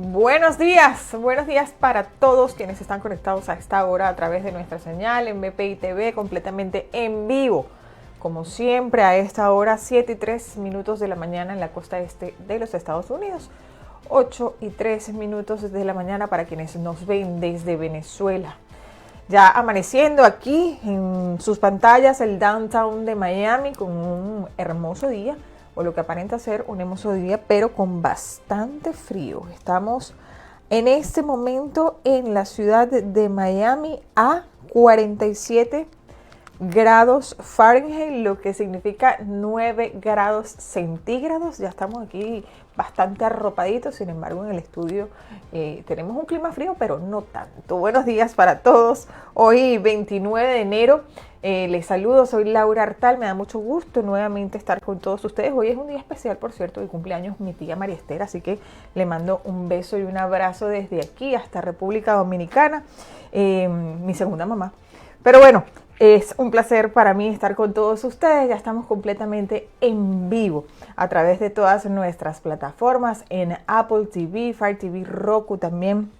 Buenos días para todos quienes están conectados a esta hora a través de nuestra señal en BPI TV completamente en vivo. Como siempre a esta hora 7:03 de la mañana en la costa este de los Estados Unidos, 8:03 de la mañana para quienes nos ven desde Venezuela. Ya amaneciendo aquí en sus pantallas el downtown de Miami con un hermoso día, o lo que aparenta ser un hermoso día, pero con bastante frío. Estamos en este momento en la ciudad de Miami a 47 grados Fahrenheit, lo que significa 9 grados centígrados. Ya estamos aquí bastante arropaditos, sin embargo en el estudio tenemos un clima frío, pero no tanto. Buenos días para todos. Hoy 29 de enero. Les saludo, soy Laura Artal, me da mucho gusto nuevamente estar con todos ustedes. Hoy es un día especial, por cierto, de cumpleaños mi tía María Esther, así que le mando un beso y un abrazo desde aquí hasta República Dominicana, mi segunda mamá. Pero bueno, es un placer para mí estar con todos ustedes. Ya estamos completamente en vivo a través de todas nuestras plataformas, en Apple TV, Fire TV, Roku también,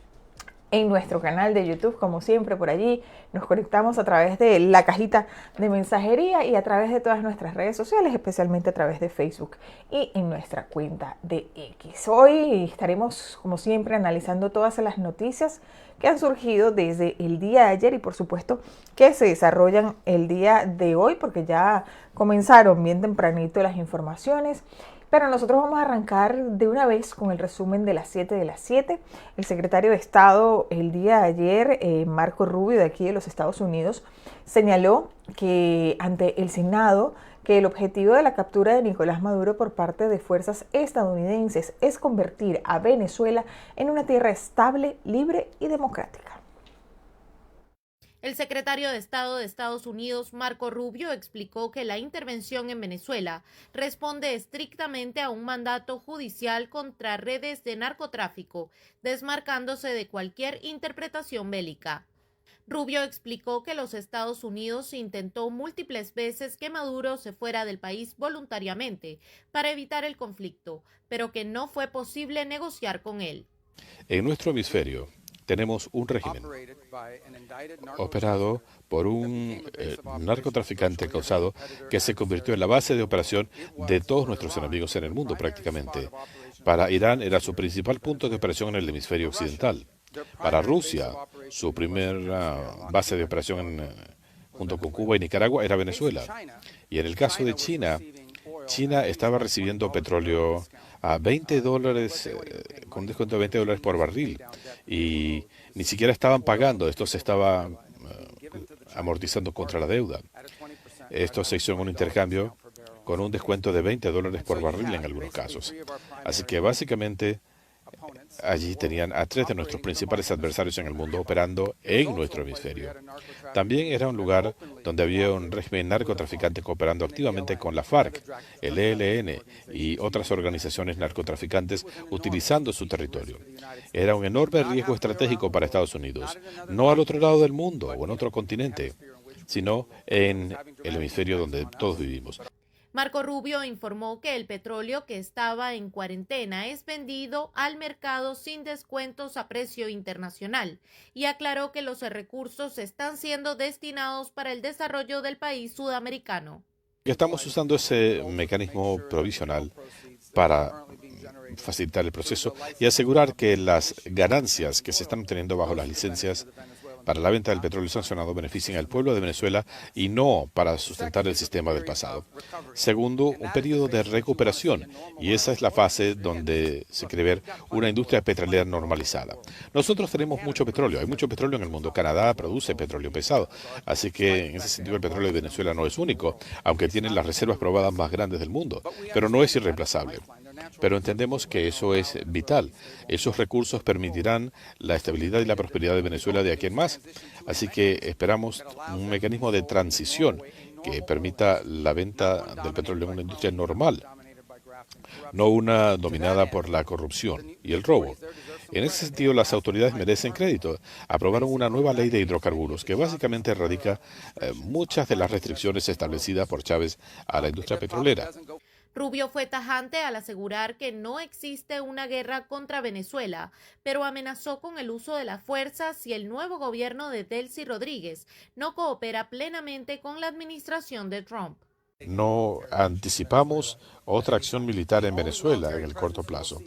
en nuestro canal de YouTube, como siempre por allí. Nos conectamos a través de la cajita de mensajería y a través de todas nuestras redes sociales, especialmente a través de Facebook y en nuestra cuenta de X. Hoy estaremos, como siempre, analizando todas las noticias que han surgido desde el día de ayer y por supuesto que se desarrollan el día de hoy, porque ya comenzaron bien tempranito las informaciones. Pero nosotros vamos a arrancar de una vez con el resumen de las 7 de las 7. El secretario de Estado el día de ayer, Marco Rubio, de aquí de los Estados Unidos, señaló que ante el Senado que el objetivo de la captura de Nicolás Maduro por parte de fuerzas estadounidenses es convertir a Venezuela en una tierra estable, libre y democrática. El secretario de Estado de Estados Unidos, Marco Rubio, explicó que la intervención en Venezuela responde estrictamente a un mandato judicial contra redes de narcotráfico, desmarcándose de cualquier interpretación bélica. Rubio explicó que los Estados Unidos intentó múltiples veces que Maduro se fuera del país voluntariamente para evitar el conflicto, pero que no fue posible negociar con él. En nuestro hemisferio tenemos un régimen operado por un narcotraficante causado que se convirtió en la base de operación de todos nuestros enemigos en el mundo prácticamente. Para Irán era su principal punto de operación en el hemisferio occidental. Para Rusia, su primera base de operación junto con Cuba y Nicaragua era Venezuela. Y en el caso de China, China estaba recibiendo petróleo a $20, con un descuento de $20 por barril, y ni siquiera estaban pagando, esto se estaba amortizando contra la deuda. Esto se hizo en un intercambio con un descuento de $20 por barril en algunos casos. Así que básicamente allí tenían a 3 de nuestros principales adversarios en el mundo operando en nuestro hemisferio. También era un lugar donde había un régimen narcotraficante cooperando activamente con la FARC, el ELN y otras organizaciones narcotraficantes utilizando su territorio. Era un enorme riesgo estratégico para Estados Unidos, no al otro lado del mundo o en otro continente, sino en el hemisferio donde todos vivimos. Marco Rubio informó que el petróleo que estaba en cuarentena es vendido al mercado sin descuentos a precio internacional y aclaró que los recursos están siendo destinados para el desarrollo del país sudamericano. Estamos usando ese mecanismo provisional para facilitar el proceso y asegurar que las ganancias que se están obteniendo bajo las licencias para la venta del petróleo sancionado beneficien al pueblo de Venezuela y no para sustentar el sistema del pasado. Segundo, un periodo de recuperación, y esa es la fase donde se quiere ver una industria petrolera normalizada. Nosotros tenemos mucho petróleo, hay mucho petróleo en el mundo. Canadá produce petróleo pesado, así que en ese sentido el petróleo de Venezuela no es único, aunque tiene las reservas probadas más grandes del mundo, pero no es irreemplazable. Pero entendemos que eso es vital. Esos recursos permitirán la estabilidad y la prosperidad de Venezuela de aquí en más. Así que esperamos un mecanismo de transición que permita la venta del petróleo en una industria normal, no una dominada por la corrupción y el robo. En ese sentido, las autoridades merecen crédito. Aprobaron una nueva ley de hidrocarburos que básicamente erradica muchas de las restricciones establecidas por Chávez a la industria petrolera. Rubio fue tajante al asegurar que no existe una guerra contra Venezuela, pero amenazó con el uso de la fuerza si el nuevo gobierno de Delcy Rodríguez no coopera plenamente con la administración de Trump. No anticipamos otra acción militar en Venezuela en el corto plazo.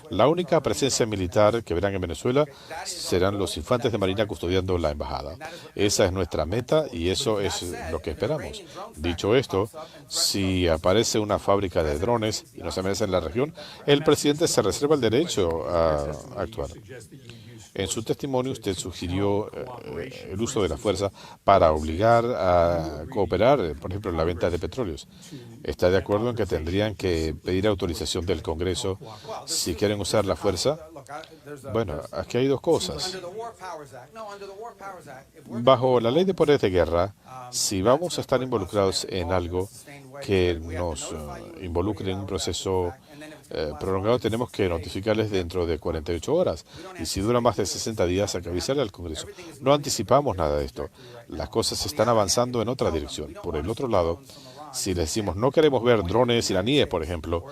La única presencia militar que verán en Venezuela serán los infantes de Marina custodiando la embajada. Esa es nuestra meta y eso es lo que esperamos. Dicho esto, si aparece una fábrica de drones y nos amenaza en la región, el presidente se reserva el derecho a actuar. En su testimonio usted sugirió el uso de la fuerza para obligar a cooperar, por ejemplo, en la venta de petróleos. ¿Está de acuerdo en que tendrían que pedir autorización del Congreso si quieren usar la fuerza? Bueno, aquí hay dos cosas. Bajo la ley de poderes de guerra, si vamos a estar involucrados en algo que nos involucre en un proceso prolongado, tenemos que notificarles dentro de 48 horas. Y si dura más de 60 días, hay que avisarle al Congreso. No anticipamos nada de esto. Las cosas están avanzando en otra dirección. Por el otro lado, si les decimos no queremos ver drones iraníes, por ejemplo,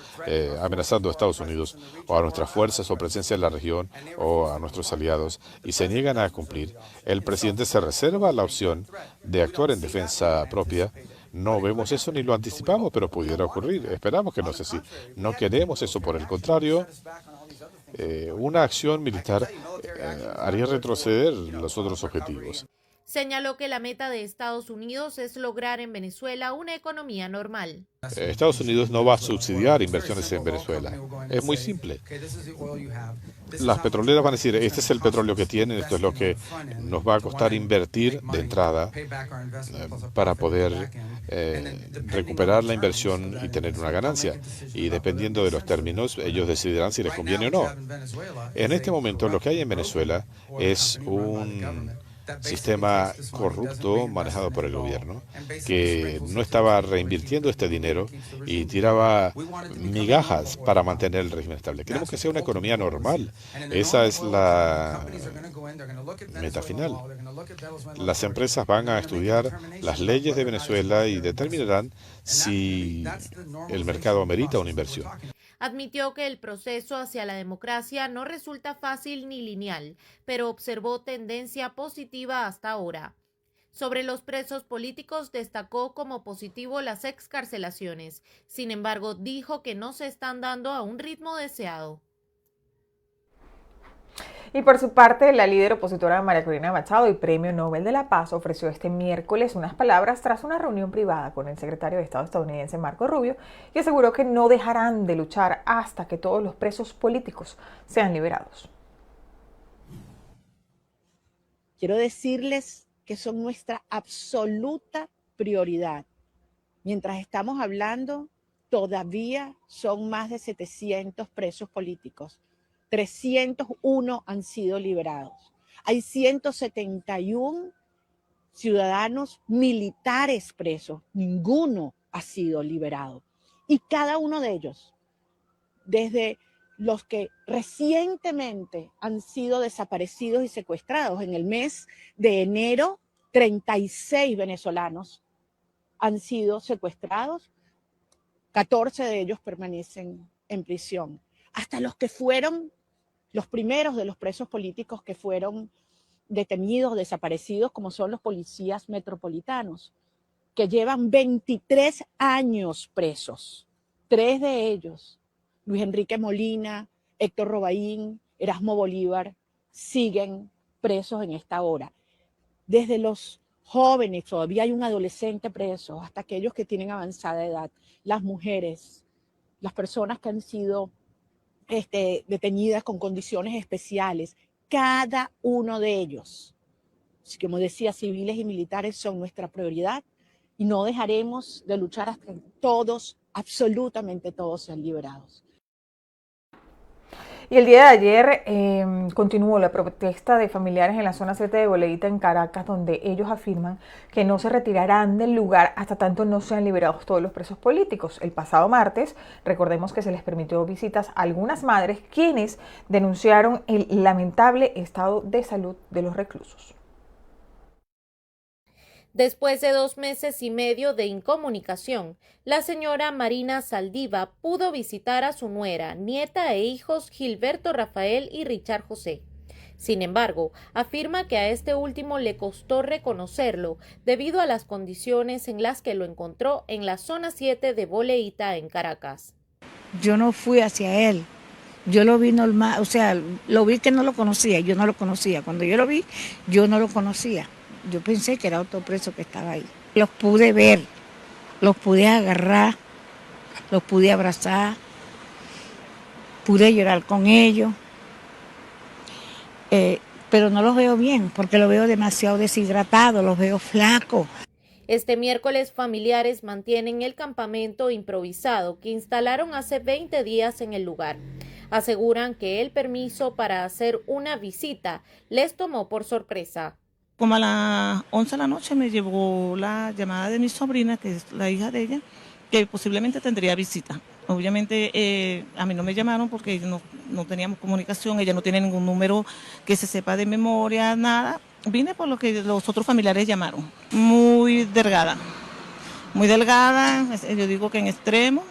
amenazando a Estados Unidos o a nuestras fuerzas o presencia en la región o a nuestros aliados y se niegan a cumplir, el presidente se reserva la opción de actuar en defensa propia. No vemos eso ni lo anticipamos, pero pudiera ocurrir. Esperamos que no sea así. No queremos eso, por el contrario. Una acción militar haría retroceder los otros objetivos. Señaló que la meta de Estados Unidos es lograr en Venezuela una economía normal. Estados Unidos no va a subsidiar inversiones en Venezuela. Es muy simple. Las petroleras van a decir, este es el petróleo que tienen, esto es lo que nos va a costar invertir de entrada para poder recuperar la inversión y tener una ganancia. Y dependiendo de los términos, ellos decidirán si les conviene o no. En este momento, lo que hay en Venezuela es un sistema corrupto manejado por el gobierno que no estaba reinvirtiendo este dinero y tiraba migajas para mantener el régimen estable. Queremos que sea una economía normal. Esa es la meta final. Las empresas van a estudiar las leyes de Venezuela y determinarán si el mercado amerita una inversión. Admitió que el proceso hacia la democracia no resulta fácil ni lineal, pero observó tendencia positiva hasta ahora. Sobre los presos políticos destacó como positivo las excarcelaciones. Sin embargo, dijo que no se están dando a un ritmo deseado. Y por su parte, la líder opositora María Corina Machado y Premio Nobel de la Paz ofreció este miércoles unas palabras tras una reunión privada con el secretario de Estado estadounidense Marco Rubio y aseguró que no dejarán de luchar hasta que todos los presos políticos sean liberados. Quiero decirles que son nuestra absoluta prioridad. Mientras estamos hablando, todavía son más de 700 presos políticos. 301 han sido liberados. Hay 171 ciudadanos militares presos. Ninguno ha sido liberado. Y cada uno de ellos, desde los que recientemente han sido desaparecidos y secuestrados, en el mes de enero, 36 venezolanos han sido secuestrados. 14 de ellos permanecen en prisión. Hasta los que fueron los primeros de los presos políticos que fueron detenidos, desaparecidos, como son los policías metropolitanos, que llevan 23 años presos. 3 de ellos, Luis Enrique Molina, Héctor Robaín, Erasmo Bolívar, siguen presos en esta hora. Desde los jóvenes, todavía hay un adolescente preso, hasta aquellos que tienen avanzada edad, las mujeres, las personas que han sido detenidas con condiciones especiales, cada uno de ellos, como decía, civiles y militares son nuestra prioridad y no dejaremos de luchar hasta que todos, absolutamente todos, sean liberados. Y el día de ayer continuó la protesta de familiares en la zona 7 de Boleíta en Caracas, donde ellos afirman que no se retirarán del lugar hasta tanto no sean liberados todos los presos políticos. El pasado martes, recordemos que se les permitió visitas a algunas madres quienes denunciaron el lamentable estado de salud de los reclusos. Después de 2 meses y medio de incomunicación, la señora Marina Saldiva pudo visitar a su nuera, nieta e hijos Gilberto Rafael y Richard José. Sin embargo, afirma que a este último le costó reconocerlo debido a las condiciones en las que lo encontró en la zona 7 de Boleíta, en Caracas. Yo no fui hacia él, yo lo vi normal, o sea, lo vi que no lo conocía, yo no lo conocía. Cuando yo lo vi, yo no lo conocía. Yo pensé que era otro preso que estaba ahí. Los pude ver, los pude agarrar, los pude abrazar, pude llorar con ellos, pero no los veo bien porque los veo demasiado deshidratados, los veo flacos. Este miércoles, familiares mantienen el campamento improvisado que instalaron hace 20 días en el lugar. Aseguran que el permiso para hacer una visita les tomó por sorpresa. Como a las 11 de la noche me llegó la llamada de mi sobrina, que es la hija de ella, que posiblemente tendría visita. Obviamente a mí no me llamaron porque no teníamos comunicación, ella no tiene ningún número que se sepa de memoria, nada. Vine por lo que los otros familiares llamaron. Muy delgada, yo digo que en extremo.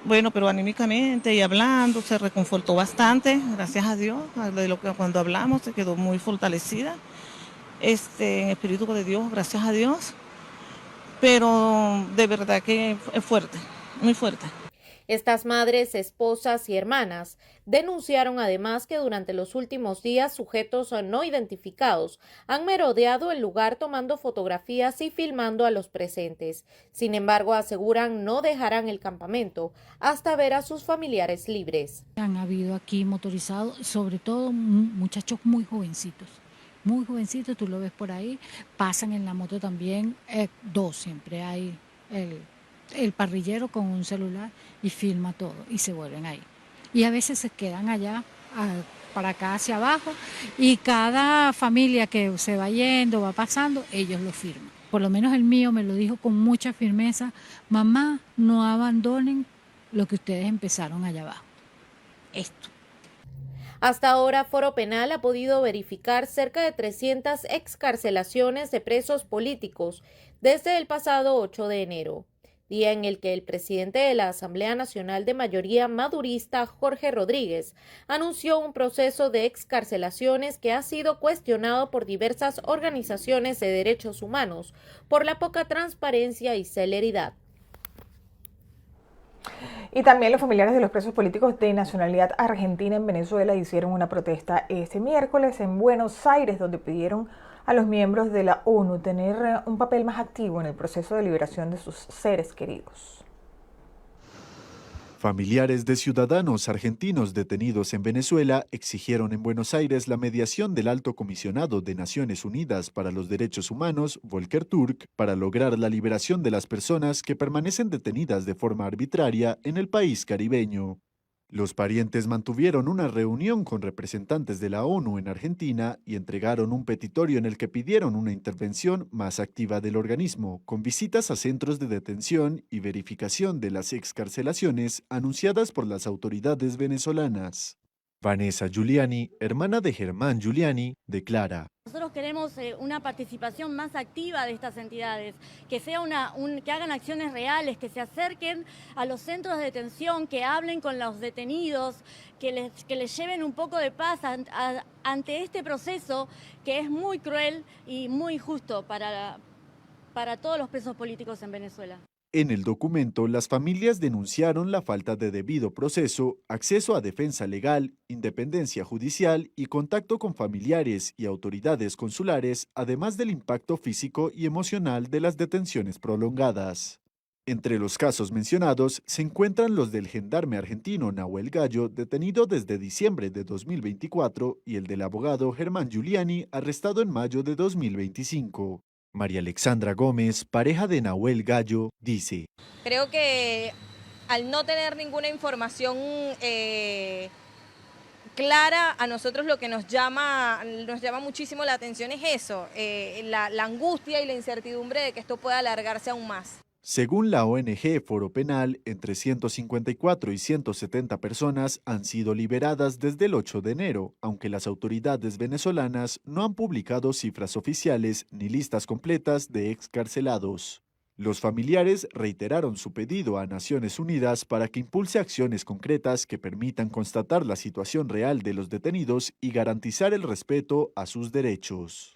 Bueno, pero anímicamente y hablando se reconfortó bastante, gracias a Dios, de lo que cuando hablamos se quedó muy fortalecida, en espíritu de Dios, gracias a Dios, pero de verdad que es fuerte, muy fuerte. Estas madres, esposas y hermanas denunciaron además que durante los últimos días sujetos no identificados han merodeado el lugar tomando fotografías y filmando a los presentes. Sin embargo, aseguran no dejarán el campamento hasta ver a sus familiares libres. Han habido aquí motorizados, sobre todo muchachos muy jovencitos, tú lo ves por ahí, pasan en la moto también, dos siempre hay, el parrillero con un celular y filma todo y se vuelven ahí. Y a veces se quedan allá, para acá hacia abajo, y cada familia que se va yendo, va pasando, ellos lo firman. Por lo menos el mío me lo dijo con mucha firmeza: mamá, no abandonen lo que ustedes empezaron allá abajo. Esto. Hasta ahora, Foro Penal ha podido verificar cerca de 300 excarcelaciones de presos políticos desde el pasado 8 de enero. Día en el que el presidente de la Asamblea Nacional de mayoría madurista, Jorge Rodríguez, anunció un proceso de excarcelaciones que ha sido cuestionado por diversas organizaciones de derechos humanos por la poca transparencia y celeridad. Y también los familiares de los presos políticos de nacionalidad argentina en Venezuela hicieron una protesta este miércoles en Buenos Aires, donde pidieron a los miembros de la ONU tener un papel más activo en el proceso de liberación de sus seres queridos. Familiares de ciudadanos argentinos detenidos en Venezuela exigieron en Buenos Aires la mediación del Alto Comisionado de Naciones Unidas para los Derechos Humanos, Volker Turk, para lograr la liberación de las personas que permanecen detenidas de forma arbitraria en el país caribeño. Los parientes mantuvieron una reunión con representantes de la ONU en Argentina y entregaron un petitorio en el que pidieron una intervención más activa del organismo, con visitas a centros de detención y verificación de las excarcelaciones anunciadas por las autoridades venezolanas. Vanessa Giuliani, hermana de Germán Giuliani, declara: nosotros queremos una participación más activa de estas entidades, que sea que hagan acciones reales, que se acerquen a los centros de detención, que hablen con los detenidos, que les lleven un poco de paz ante este proceso que es muy cruel y muy injusto para todos los presos políticos en Venezuela. En el documento, las familias denunciaron la falta de debido proceso, acceso a defensa legal, independencia judicial y contacto con familiares y autoridades consulares, además del impacto físico y emocional de las detenciones prolongadas. Entre los casos mencionados se encuentran los del gendarme argentino Nahuel Gallo, detenido desde diciembre de 2024, y el del abogado Germán Giuliani, arrestado en mayo de 2025. María Alexandra Gómez, pareja de Nahuel Gallo, dice: creo que al no tener ninguna información clara, a nosotros lo que nos llama muchísimo la atención es eso, la angustia y la incertidumbre de que esto pueda alargarse aún más. Según la ONG Foro Penal, entre 154 y 170 personas han sido liberadas desde el 8 de enero, aunque las autoridades venezolanas no han publicado cifras oficiales ni listas completas de excarcelados. Los familiares reiteraron su pedido a Naciones Unidas para que impulse acciones concretas que permitan constatar la situación real de los detenidos y garantizar el respeto a sus derechos.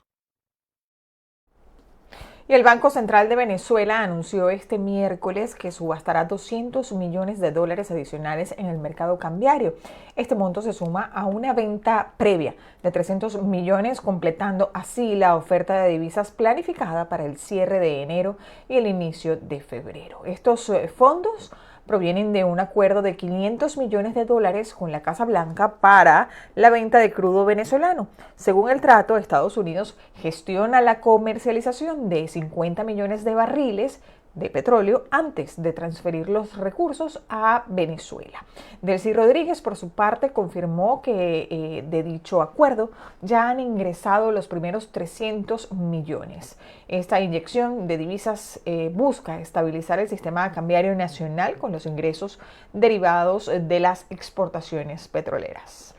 Y el Banco Central de Venezuela anunció este miércoles que subastará $200 millones adicionales en el mercado cambiario. Este monto se suma a una venta previa de 300 millones, completando así la oferta de divisas planificada para el cierre de enero y el inicio de febrero. Estos fondos provienen de un acuerdo de $500 millones con la Casa Blanca para la venta de crudo venezolano. Según el trato, Estados Unidos gestiona la comercialización de 50 millones de barriles de petróleo antes de transferir los recursos a Venezuela. Delcy Rodríguez, por su parte, confirmó que de dicho acuerdo ya han ingresado los primeros 300 millones. Esta inyección de divisas busca estabilizar el sistema cambiario nacional con los ingresos derivados de las exportaciones petroleras.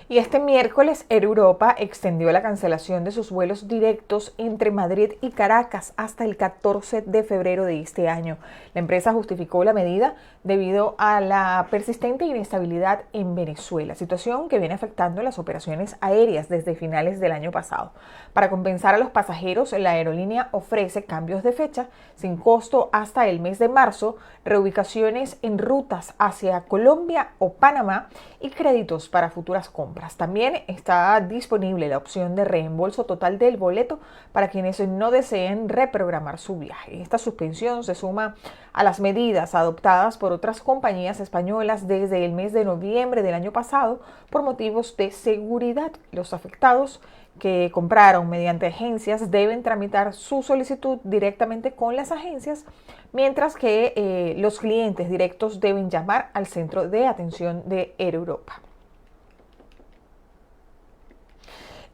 Y este miércoles Air Europa extendió la cancelación de sus vuelos directos entre Madrid y Caracas hasta el 14 de febrero de este año. La empresa justificó la medida debido a la persistente inestabilidad en Venezuela, situación que viene afectando las operaciones aéreas desde finales del año pasado. Para compensar a los pasajeros, la aerolínea ofrece cambios de fecha sin costo hasta el mes de marzo, reubicaciones en rutas hacia Colombia o Panamá y créditos para futuras compras. También está disponible la opción de reembolso total del boleto para quienes no deseen reprogramar su viaje. Esta suspensión se suma a las medidas adoptadas por otras compañías españolas desde el mes de noviembre del año pasado por motivos de seguridad. Los afectados que compraron mediante agencias deben tramitar su solicitud directamente con las agencias, mientras que los clientes directos deben llamar al centro de atención de Air Europa.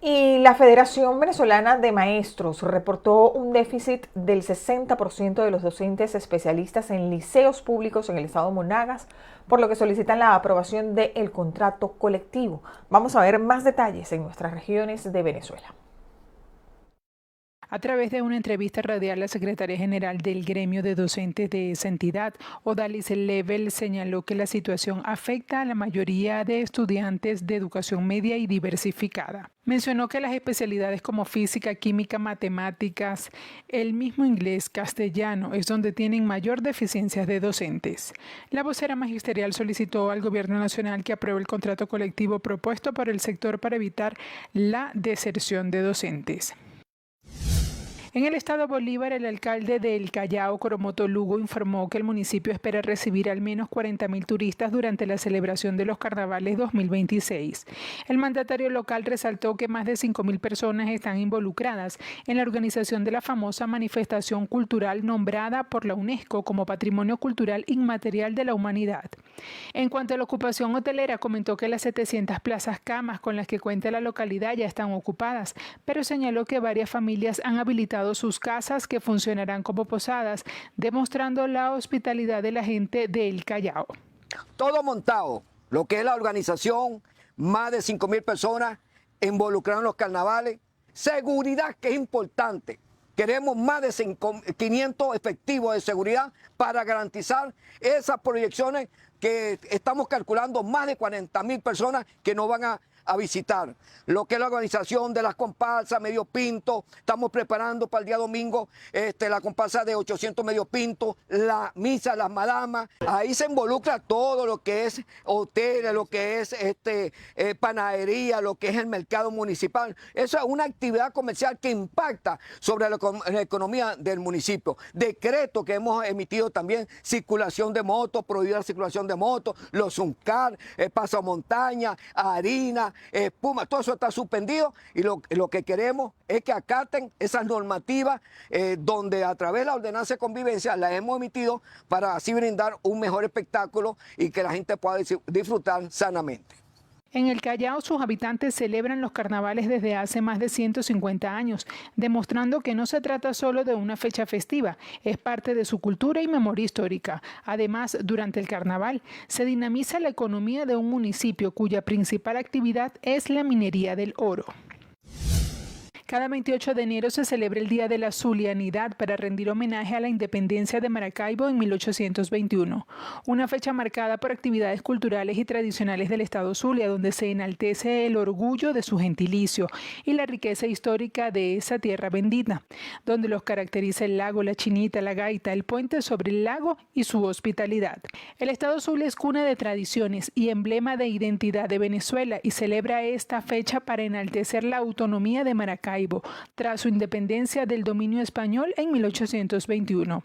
Y la Federación Venezolana de Maestros reportó un déficit del 60% de los docentes especialistas en liceos públicos en el estado Monagas, por lo que solicitan la aprobación del contrato colectivo. Vamos a ver más detalles en nuestras regiones de Venezuela. A través de una entrevista radial, la secretaria general del gremio de docentes de esa entidad, Odalis Level, señaló que la situación afecta a la mayoría de estudiantes de educación media y diversificada. Mencionó que las especialidades como física, química, matemáticas, el mismo inglés, castellano, es donde tienen mayor deficiencias de docentes. La vocera magisterial solicitó al Gobierno Nacional que apruebe el contrato colectivo propuesto por el sector para evitar la deserción de docentes. En el estado Bolívar, el alcalde del Callao, Coromoto Lugo, informó que el municipio espera recibir al menos 40.000 turistas durante la celebración de los carnavales 2026. El mandatario local resaltó que más de 5.000 personas están involucradas en la organización de la famosa manifestación cultural nombrada por la UNESCO como Patrimonio Cultural Inmaterial de la Humanidad. En cuanto a la ocupación hotelera, comentó que las 700 plazas camas con las que cuenta la localidad ya están ocupadas, pero señaló que varias familias han habilitado sus casas que funcionarán como posadas, demostrando la hospitalidad de la gente del Callao. Todo montado, lo que es la organización, más de 5.000 personas involucradas en los carnavales, seguridad que es importante. Queremos más de 500 efectivos de seguridad para garantizar esas proyecciones que estamos calculando, más de 40.000 personas que nos van a visitar. Lo que es la organización de las comparsas medio pinto, estamos preparando para el día domingo la comparsa de 800 medio pinto, la misa, las madamas. Ahí se involucra todo lo que es hoteles, lo que es panadería, lo que es el mercado municipal. Eso es una actividad comercial que impacta sobre la economía del municipio. Decreto que hemos emitido también, circulación de motos, prohibida la circulación de motos, los Zuncar, pasamontaña, harina, espuma, todo eso está suspendido y lo que queremos es que acaten esas normativas donde a través de la ordenanza de convivencia las hemos emitido para así brindar un mejor espectáculo y que la gente pueda disfrutar sanamente. En el Callao, sus habitantes celebran los carnavales desde hace más de 150 años, demostrando que no se trata solo de una fecha festiva, es parte de su cultura y memoria histórica. Además, durante el carnaval, se dinamiza la economía de un municipio cuya principal actividad es la minería del oro. Cada 28 de enero se celebra el Día de la Zulianidad para rendir homenaje a la independencia de Maracaibo en 1821, una fecha marcada por actividades culturales y tradicionales del estado Zulia, donde se enaltece el orgullo de su gentilicio y la riqueza histórica de esa tierra bendita, donde los caracteriza el lago, la chinita, la gaita, el puente sobre el lago y su hospitalidad. El estado Zulia es cuna de tradiciones y emblema de identidad de Venezuela y celebra esta fecha para enaltecer la autonomía de Maracaibo tras su independencia del dominio español en 1821.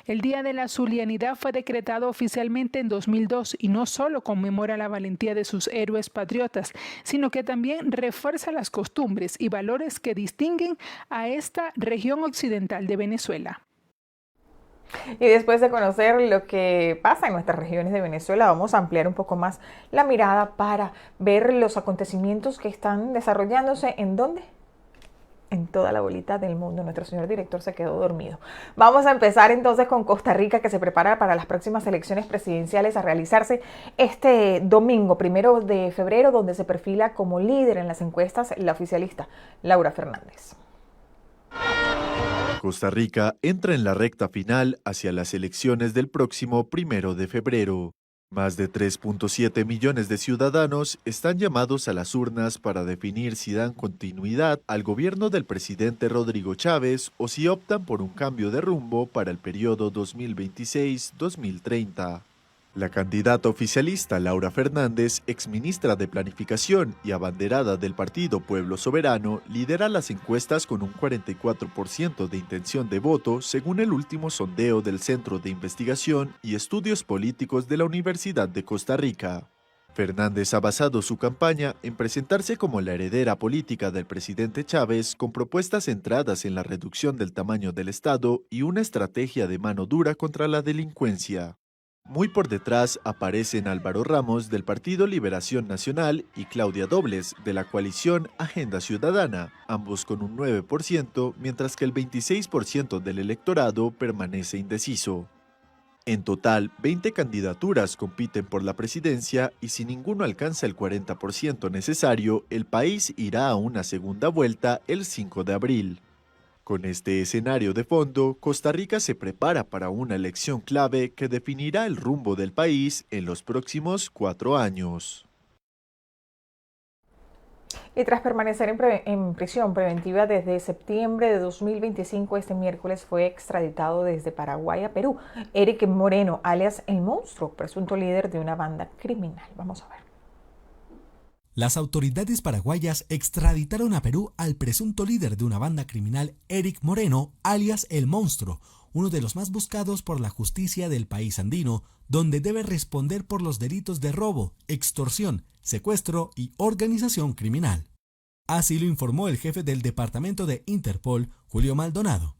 El Día de la Zulianidad fue decretado oficialmente en 2002 y no solo conmemora la valentía de sus héroes patriotas, sino que también refuerza las costumbres y valores que distinguen a esta región occidental de Venezuela. Y después de conocer lo que pasa en nuestras regiones de Venezuela, vamos a ampliar un poco más la mirada para ver los acontecimientos que están desarrollándose en ¿dónde? En toda la bolita del mundo. Nuestro señor director se quedó dormido. Vamos a empezar entonces con Costa Rica, que se prepara para las próximas elecciones presidenciales a realizarse este domingo, 1 de febrero, donde se perfila como líder en las encuestas la oficialista Laura Fernández. Costa Rica entra en la recta final hacia las elecciones del próximo 1 de febrero. Más de 3.7 millones de ciudadanos están llamados a las urnas para definir si dan continuidad al gobierno del presidente Rodrigo Chávez o si optan por un cambio de rumbo para el periodo 2026-2030. La candidata oficialista Laura Fernández, exministra de Planificación y abanderada del partido Pueblo Soberano, lidera las encuestas con un 44% de intención de voto según el último sondeo del Centro de Investigación y Estudios Políticos de la Universidad de Costa Rica. Fernández ha basado su campaña en presentarse como la heredera política del presidente Chávez con propuestas centradas en la reducción del tamaño del Estado y una estrategia de mano dura contra la delincuencia. Muy por detrás aparecen Álvaro Ramos del Partido Liberación Nacional y Claudia Dobles de la coalición Agenda Ciudadana, ambos con un 9%, mientras que el 26% del electorado permanece indeciso. En total, 20 candidaturas compiten por la presidencia y si ninguno alcanza el 40% necesario, el país irá a una segunda vuelta el 5 de abril. Con este escenario de fondo, Costa Rica se prepara para una elección clave que definirá el rumbo del país en los próximos 4 años. Y tras permanecer en prisión preventiva desde septiembre de 2025, este miércoles fue extraditado desde Paraguay a Perú Eric Moreno, alias El Monstruo, presunto líder de una banda criminal. Vamos a ver. Las autoridades paraguayas extraditaron a Perú al presunto líder de una banda criminal, Eric Moreno, alias El Monstruo, uno de los más buscados por la justicia del país andino, donde debe responder por los delitos de robo, extorsión, secuestro y organización criminal. Así lo informó el jefe del departamento de Interpol, Julio Maldonado.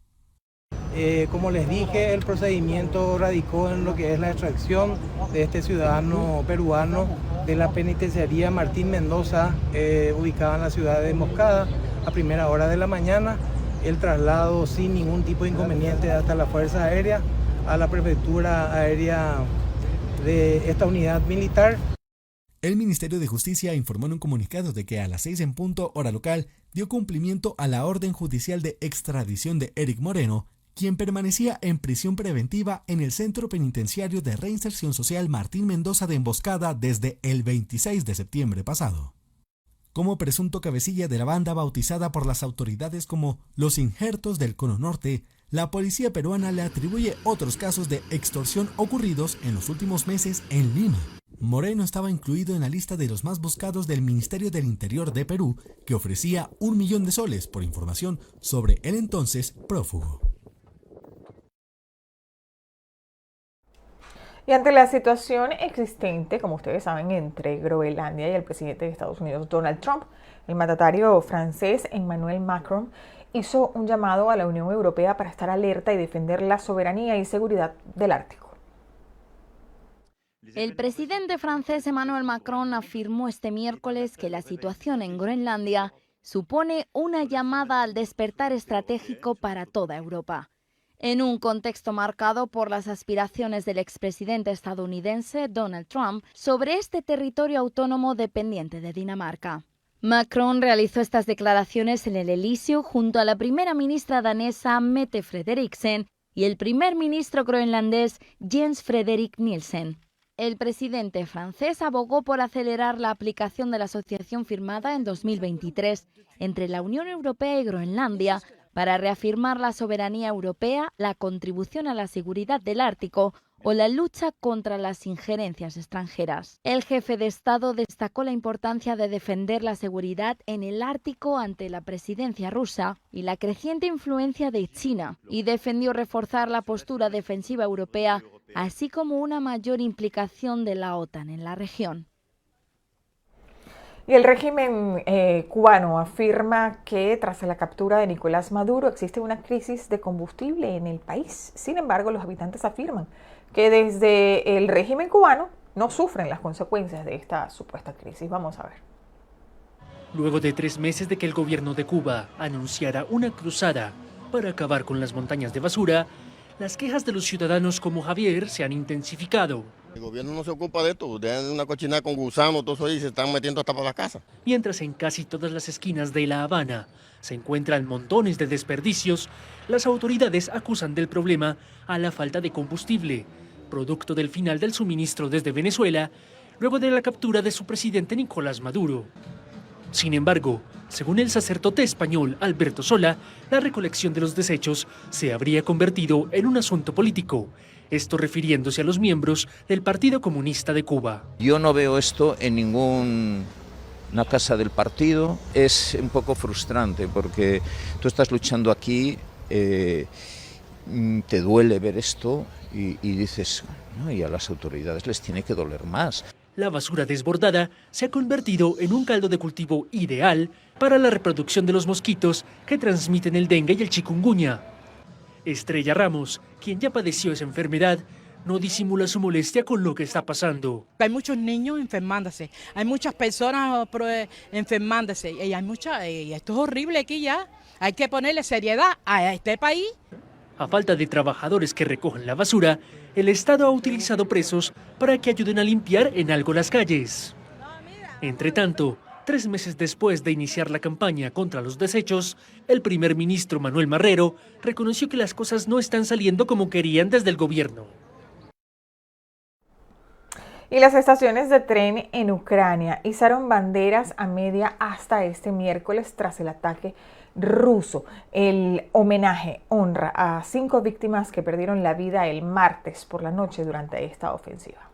Como les dije, el procedimiento radicó en lo que es la extracción de este ciudadano peruano de la penitenciaría Martín Mendoza, ubicada en la ciudad de Moscada, a primera hora de la mañana. El traslado sin ningún tipo de inconveniente hasta la Fuerza Aérea, a la prefectura aérea de esta unidad militar. El Ministerio de Justicia informó en un comunicado de que a las 6 en punto hora local dio cumplimiento a la orden judicial de extradición de Eric Moreno, quien permanecía en prisión preventiva en el Centro Penitenciario de Reinserción Social Martín Mendoza de Emboscada desde el 26 de septiembre pasado. Como presunto cabecilla de la banda bautizada por las autoridades como Los Injertos del Cono Norte, la policía peruana le atribuye otros casos de extorsión ocurridos en los últimos meses en Lima. Moreno estaba incluido en la lista de los más buscados del Ministerio del Interior de Perú, que ofrecía 1 millón de soles por información sobre el entonces prófugo. Y ante la situación existente, como ustedes saben, entre Groenlandia y el presidente de Estados Unidos, Donald Trump, el mandatario francés Emmanuel Macron hizo un llamado a la Unión Europea para estar alerta y defender la soberanía y seguridad del Ártico. El presidente francés Emmanuel Macron afirmó este miércoles que la situación en Groenlandia supone una llamada al despertar estratégico para toda Europa. En un contexto marcado por las aspiraciones del expresidente estadounidense Donald Trump sobre este territorio autónomo dependiente de Dinamarca. Macron realizó estas declaraciones en el Elíseo junto a la primera ministra danesa Mette Frederiksen y el primer ministro groenlandés Jens Frederik Nielsen. El presidente francés abogó por acelerar la aplicación de la asociación firmada en 2023 entre la Unión Europea y Groenlandia para reafirmar la soberanía europea, la contribución a la seguridad del Ártico o la lucha contra las injerencias extranjeras. El jefe de Estado destacó la importancia de defender la seguridad en el Ártico ante la presidencia rusa y la creciente influencia de China, y defendió reforzar la postura defensiva europea, así como una mayor implicación de la OTAN en la región. Y el régimen cubano afirma que tras la captura de Nicolás Maduro existe una crisis de combustible en el país. Sin embargo, los habitantes afirman que desde el régimen cubano no sufren las consecuencias de esta supuesta crisis. Vamos a ver. Luego de 3 meses de que el gobierno de Cuba anunciara una cruzada para acabar con las montañas de basura, las quejas de los ciudadanos como Javier se han intensificado. El gobierno no se ocupa de esto, de una cochinada con gusanos, todo eso ahí se están metiendo hasta para la casa. Mientras en casi todas las esquinas de La Habana se encuentran montones de desperdicios, las autoridades acusan del problema a la falta de combustible, producto del final del suministro desde Venezuela, luego de la captura de su presidente Nicolás Maduro. Sin embargo, según el sacerdote español Alberto Sola, la recolección de los desechos se habría convertido en un asunto político, esto refiriéndose a los miembros del Partido Comunista de Cuba. Yo no veo esto en ninguna casa del partido. Es un poco frustrante porque tú estás luchando aquí, te duele ver esto y dices, no, y a las autoridades les tiene que doler más. La basura desbordada se ha convertido en un caldo de cultivo ideal para la reproducción de los mosquitos que transmiten el dengue y el chikungunya. Estrella Ramos, quien ya padeció esa enfermedad, no disimula su molestia con lo que está pasando. Hay muchos niños enfermándose, hay muchas personas enfermándose y esto es horrible aquí ya. Hay que ponerle seriedad a este país. A falta de trabajadores que recojan la basura, el Estado ha utilizado presos para que ayuden a limpiar en algo las calles. Entre tanto, 3 meses después de iniciar la campaña contra los desechos, el primer ministro Manuel Marrero reconoció que las cosas no están saliendo como querían desde el gobierno. Y las estaciones de tren en Ucrania izaron banderas a media hasta este miércoles tras el ataque ruso. El homenaje honra a 5 víctimas que perdieron la vida el martes por la noche durante esta ofensiva.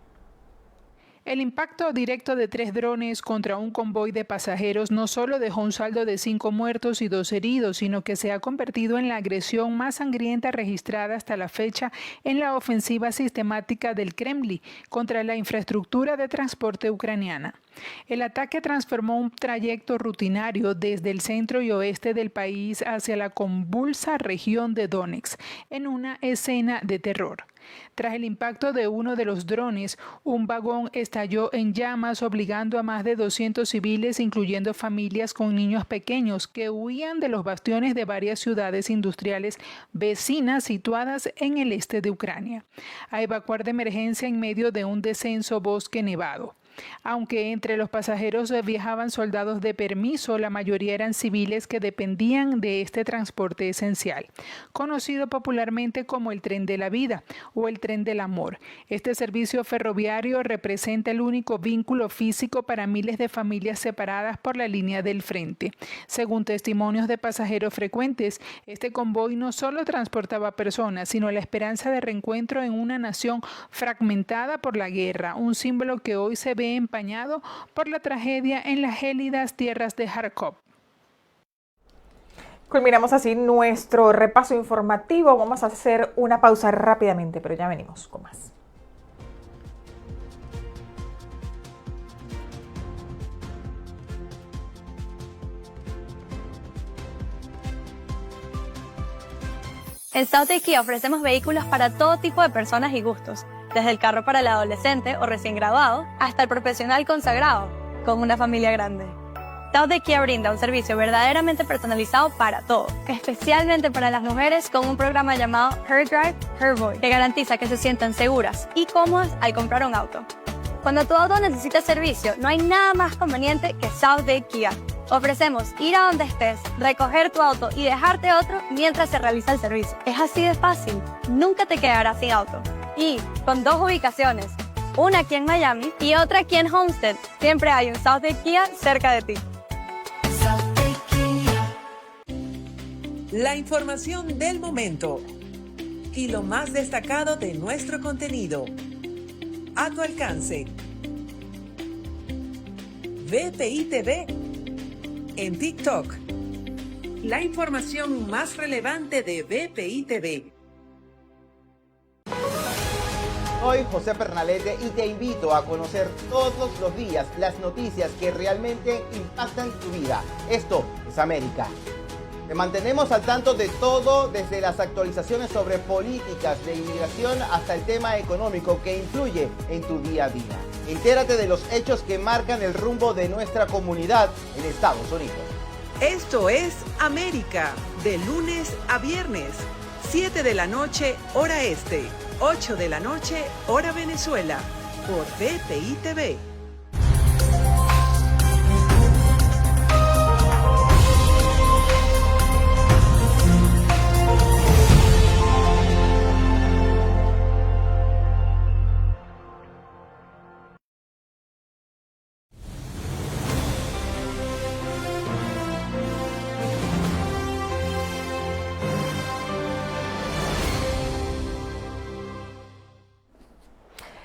El impacto directo de 3 drones contra un convoy de pasajeros no solo dejó un saldo de 5 muertos y 2 heridos, sino que se ha convertido en la agresión más sangrienta registrada hasta la fecha en la ofensiva sistemática del Kremlin contra la infraestructura de transporte ucraniana. El ataque transformó un trayecto rutinario desde el centro y oeste del país hacia la convulsa región de Donetsk en una escena de terror. Tras el impacto de uno de los drones, un vagón estalló en llamas, obligando a más de 200 civiles, incluyendo familias con niños pequeños, que huían de los bastiones de varias ciudades industriales vecinas situadas en el este de Ucrania, a evacuar de emergencia en medio de un denso bosque nevado. Aunque entre los pasajeros viajaban soldados de permiso, la mayoría eran civiles que dependían de este transporte esencial, conocido popularmente como el tren de la vida o el tren del amor. Este servicio ferroviario representa el único vínculo físico para miles de familias separadas por la línea del frente. Según testimonios de pasajeros frecuentes, este convoy no solo transportaba personas, sino la esperanza de reencuentro en una nación fragmentada por la guerra, un símbolo que hoy se ve empañado por la tragedia en las gélidas tierras de Kharkov. Culminamos así nuestro repaso informativo. Vamos a hacer una pausa rápidamente, pero ya venimos con más. En Southdale Kia ofrecemos vehículos para todo tipo de personas y gustos, desde el carro para el adolescente o recién graduado hasta el profesional consagrado con una familia grande. Southdale Kia brinda un servicio verdaderamente personalizado para todo, especialmente para las mujeres con un programa llamado Her Drive, Her Voice, que garantiza que se sientan seguras y cómodas al comprar un auto. Cuando tu auto necesita servicio, no hay nada más conveniente que Southdale Kia. Ofrecemos ir a donde estés, recoger tu auto y dejarte otro mientras se realiza el servicio. Es así de fácil, nunca te quedarás sin auto. Y con 2 ubicaciones, una aquí en Miami y otra aquí en Homestead, siempre hay un Southdale Kia cerca de ti. La información del momento y lo más destacado de nuestro contenido. A tu alcance. VPI TV en TikTok. La información más relevante de VPI TV. Soy José Pernalete y te invito a conocer todos los días las noticias que realmente impactan tu vida. Esto es América. Te mantenemos al tanto de todo, desde las actualizaciones sobre políticas de inmigración hasta el tema económico que influye en tu día a día. Entérate de los hechos que marcan el rumbo de nuestra comunidad en Estados Unidos. Esto es América, de lunes a viernes, 7 de la noche, hora este, 8 de la noche, hora Venezuela, por VPI TV.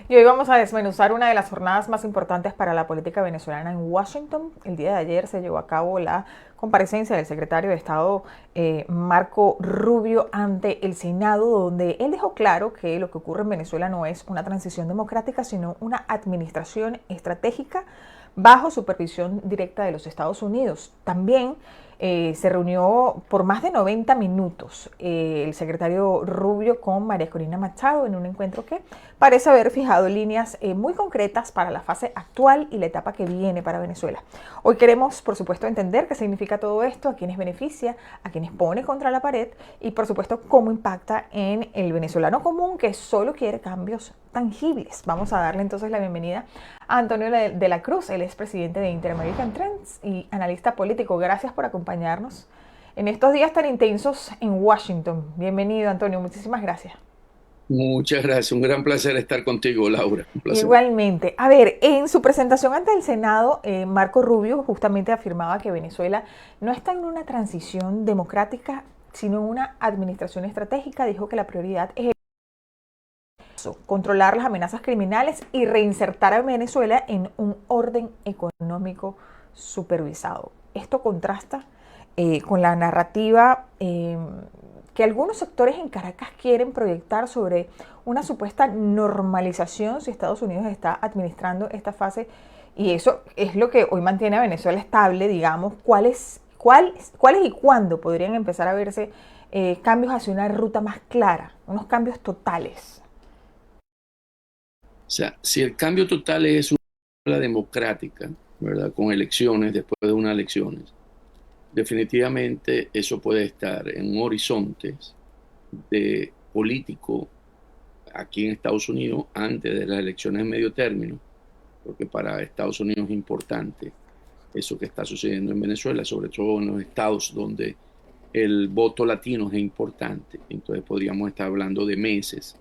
Y hoy vamos a desmenuzar una de las jornadas más importantes para la política venezolana en Washington. El día de ayer se llevó a cabo la comparecencia del secretario de Estado Marco Rubio ante el Senado, donde él dejó claro que lo que ocurre en Venezuela no es una transición democrática, sino una administración estratégica bajo supervisión directa de los Estados Unidos. También se reunió por más de 90 minutos el secretario Rubio con María Corina Machado en un encuentro que parece haber fijado líneas muy concretas para la fase actual y la etapa que viene para Venezuela. Hoy queremos, por supuesto, entender qué significa todo esto, a quiénes beneficia, a quiénes pone contra la pared y, por supuesto, cómo impacta en el venezolano común que solo quiere cambios tangibles. Vamos a darle entonces la bienvenida a Antonio de la Cruz. Él es presidente de Inter-American Trends y analista político. Gracias por acompañarnos en estos días tan intensos en Washington. Bienvenido, Antonio. Muchísimas gracias. Muchas gracias. Un gran placer estar contigo, Laura. Un placer. Igualmente. A ver, en su presentación ante el Senado, Marco Rubio justamente afirmaba que Venezuela no está en una transición democrática, sino en una administración estratégica. Dijo que la prioridad es controlar las amenazas criminales y reinsertar a Venezuela en un orden económico supervisado. Esto contrasta con la narrativa que algunos sectores en Caracas quieren proyectar sobre una supuesta normalización si Estados Unidos está administrando esta fase, y eso es lo que hoy mantiene a Venezuela estable, digamos. ¿Cuáles y cuándo podrían empezar a verse cambios hacia una ruta más clara, unos cambios totales? O sea, si el cambio total es una democrática, ¿verdad? Con elecciones, después de unas elecciones, definitivamente eso puede estar en horizontes de político aquí en Estados Unidos antes de las elecciones de medio término, porque para Estados Unidos es importante eso que está sucediendo en Venezuela, sobre todo en los estados donde el voto latino es importante. Entonces podríamos estar hablando de meses,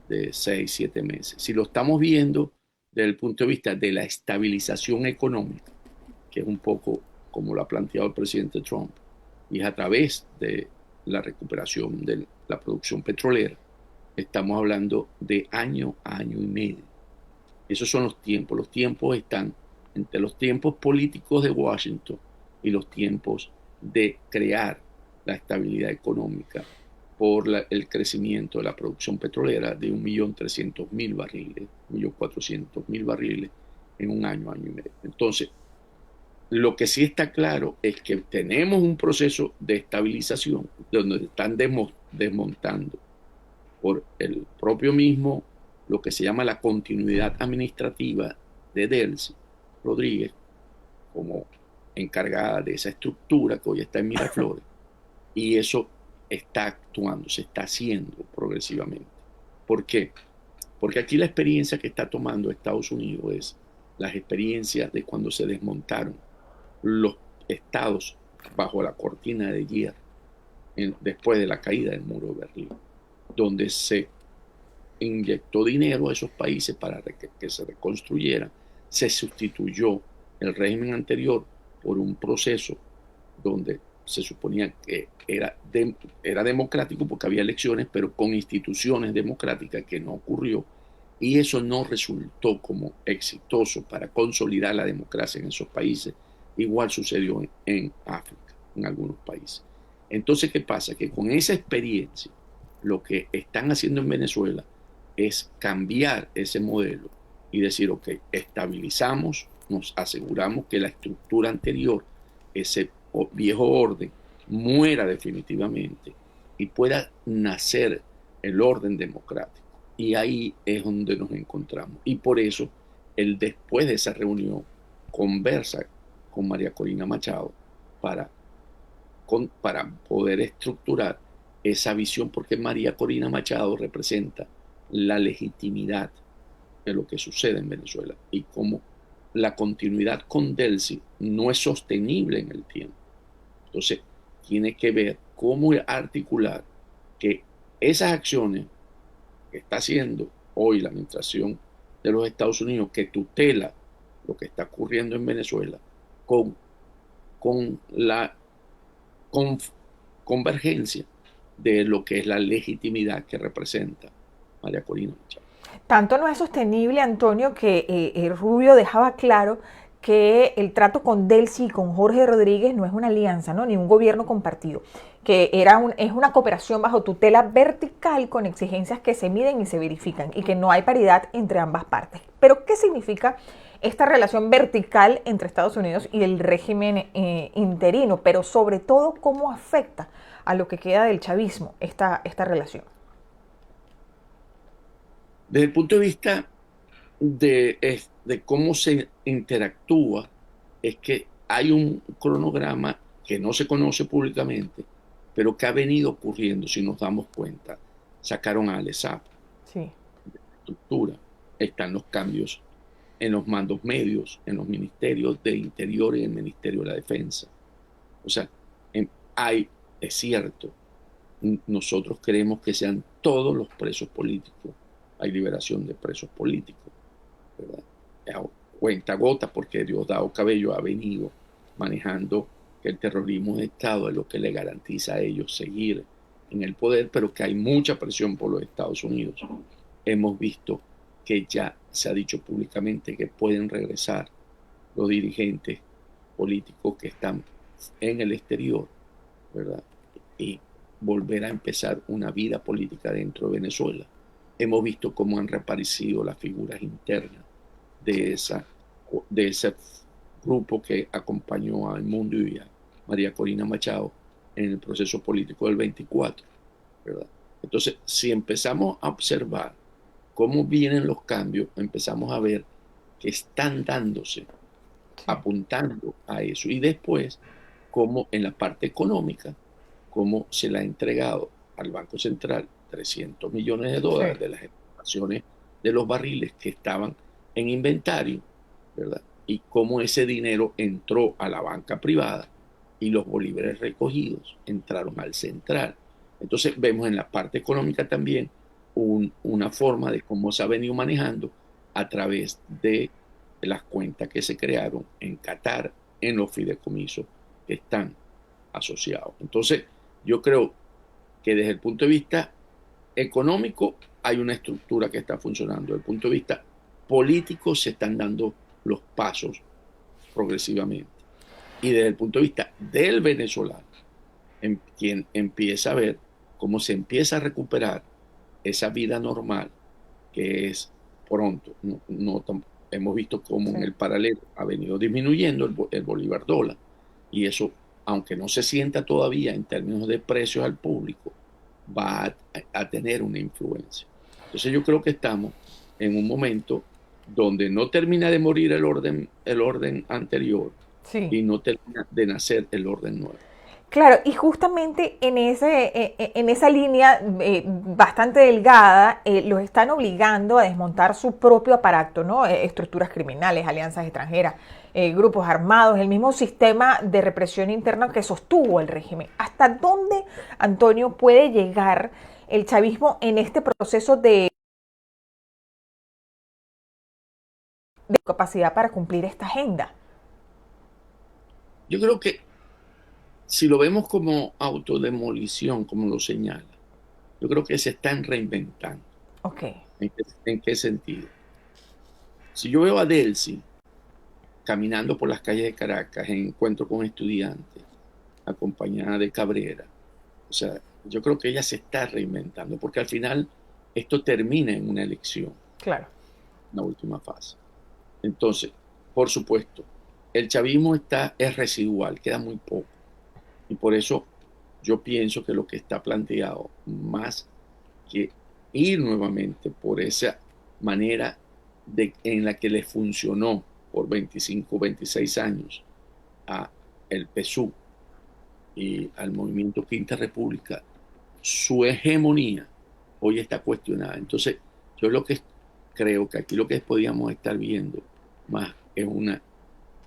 de 6, 7 meses. Si lo estamos viendo desde el punto de vista de la estabilización económica, que es un poco como lo ha planteado el presidente Trump, y es a través de la recuperación de la producción petrolera, estamos hablando de año a año y medio. Esos son los tiempos. Los tiempos están entre los tiempos políticos de Washington y los tiempos de crear la estabilidad económica por el crecimiento de la producción petrolera de 1.300.000 barriles, 1.400.000 barriles en un año, año y medio. Entonces, lo que sí está claro es que tenemos un proceso de estabilización donde están desmontando por el propio mismo, lo que se llama la continuidad administrativa de Delcy Rodríguez, como encargada de esa estructura que hoy está en Miraflores, y eso está actuando, se está haciendo progresivamente. ¿Por qué? Porque aquí la experiencia que está tomando Estados Unidos es las experiencias de cuando se desmontaron los estados bajo la cortina de hierro después de la caída del muro de Berlín, donde se inyectó dinero a esos países para que se reconstruyeran. Se sustituyó el régimen anterior por un proceso donde se suponía que era democrático porque había elecciones, pero con instituciones democráticas, que no ocurrió, y eso no resultó como exitoso para consolidar la democracia en esos países. Igual sucedió en África, en algunos países. Entonces, ¿qué pasa? Que con esa experiencia, lo que están haciendo en Venezuela es cambiar ese modelo y decir, ok, estabilizamos, nos aseguramos que la estructura anterior, ese viejo orden, muera definitivamente y pueda nacer el orden democrático. Y ahí es donde nos encontramos. Y por eso, él después de esa reunión conversa con María Corina Machado para poder estructurar esa visión, porque María Corina Machado representa la legitimidad de lo que sucede en Venezuela y cómo la continuidad con Delcy no es sostenible en el tiempo. Entonces, tiene que ver cómo articular que esas acciones que está haciendo hoy la administración de los Estados Unidos, que tutela lo que está ocurriendo en Venezuela, con la convergencia de lo que es la legitimidad que representa María Corina Machado. Tanto no es sostenible, Antonio, que Rubio dejaba claro que el trato con Delcy y con Jorge Rodríguez no es una alianza, ¿no? Ni un gobierno compartido, que es una cooperación bajo tutela vertical con exigencias que se miden y se verifican y que no hay paridad entre ambas partes. Pero, ¿qué significa esta relación vertical entre Estados Unidos y el régimen interino? Pero sobre todo, ¿cómo afecta a lo que queda del chavismo esta relación? Desde el punto de vista de cómo se interactúa, es que hay un cronograma que no se conoce públicamente, pero que ha venido ocurriendo, si nos damos cuenta. Sacaron a Alessap. Sí. De la estructura. Están los cambios en los mandos medios, en los ministerios de Interior y en el Ministerio de la Defensa. O sea, es cierto, nosotros queremos que sean todos los presos políticos. Hay liberación de presos políticos, ¿verdad? A cuenta gota, porque Diosdado Cabello ha venido manejando que el terrorismo de Estado es lo que le garantiza a ellos seguir en el poder, pero que hay mucha presión por los Estados Unidos. Hemos visto que ya se ha dicho públicamente que pueden regresar los dirigentes políticos que están en el exterior, ¿verdad? Y volver a empezar una vida política dentro de Venezuela. Hemos visto cómo han reaparecido las figuras internas de ese grupo que acompañó a Edmundo y a María Corina Machado en el proceso político del 24, ¿verdad? Entonces, si empezamos a observar cómo vienen los cambios, empezamos a ver que están dándose, apuntando a eso. Y después, cómo en la parte económica, cómo se le ha entregado al Banco Central 300 millones de dólares de las exportaciones de los barriles que estaban en inventario, ¿verdad? Y cómo ese dinero entró a la banca privada y los bolívares recogidos entraron al central. Entonces vemos en la parte económica también una forma de cómo se ha venido manejando a través de las cuentas que se crearon en Qatar, en los fideicomisos que están asociados. Entonces yo creo que desde el punto de vista económico hay una estructura que está funcionando. Desde el punto de vista político se están dando los pasos progresivamente. Y desde el punto de vista del venezolano, quien empieza a ver cómo se empieza a recuperar esa vida normal que es pronto. Hemos visto cómo en el paralelo ha venido disminuyendo el bolívar dólar. Y eso, aunque no se sienta todavía en términos de precios al público, va a tener una influencia. Entonces yo creo que estamos en un momento donde no termina de morir el orden anterior, Sí. y no termina de nacer el orden nuevo. Claro, y justamente en esa línea bastante delgada, los están obligando a desmontar su propio aparato, ¿no? Estructuras criminales, alianzas extranjeras, grupos armados, el mismo sistema de represión interna que sostuvo el régimen. ¿Hasta dónde, Antonio, puede llegar el chavismo en este proceso de capacidad para cumplir esta agenda? Yo creo que si lo vemos como autodemolición, como lo señala, yo creo que se están reinventando. Ok. ¿En qué sentido? Si yo veo a Delcy caminando por las calles de Caracas en encuentro con estudiantes, acompañada de Cabrera, o sea, yo creo que ella se está reinventando, porque al final esto termina en una elección. Claro. La última fase. Entonces, por supuesto, el chavismo es residual, queda muy poco. Y por eso yo pienso que lo que está planteado, más que ir nuevamente por esa manera en la que le funcionó por 25, 26 años a el PSUV y al movimiento Quinta República, su hegemonía hoy está cuestionada. Entonces, yo creo que aquí lo que podíamos estar viendo más es una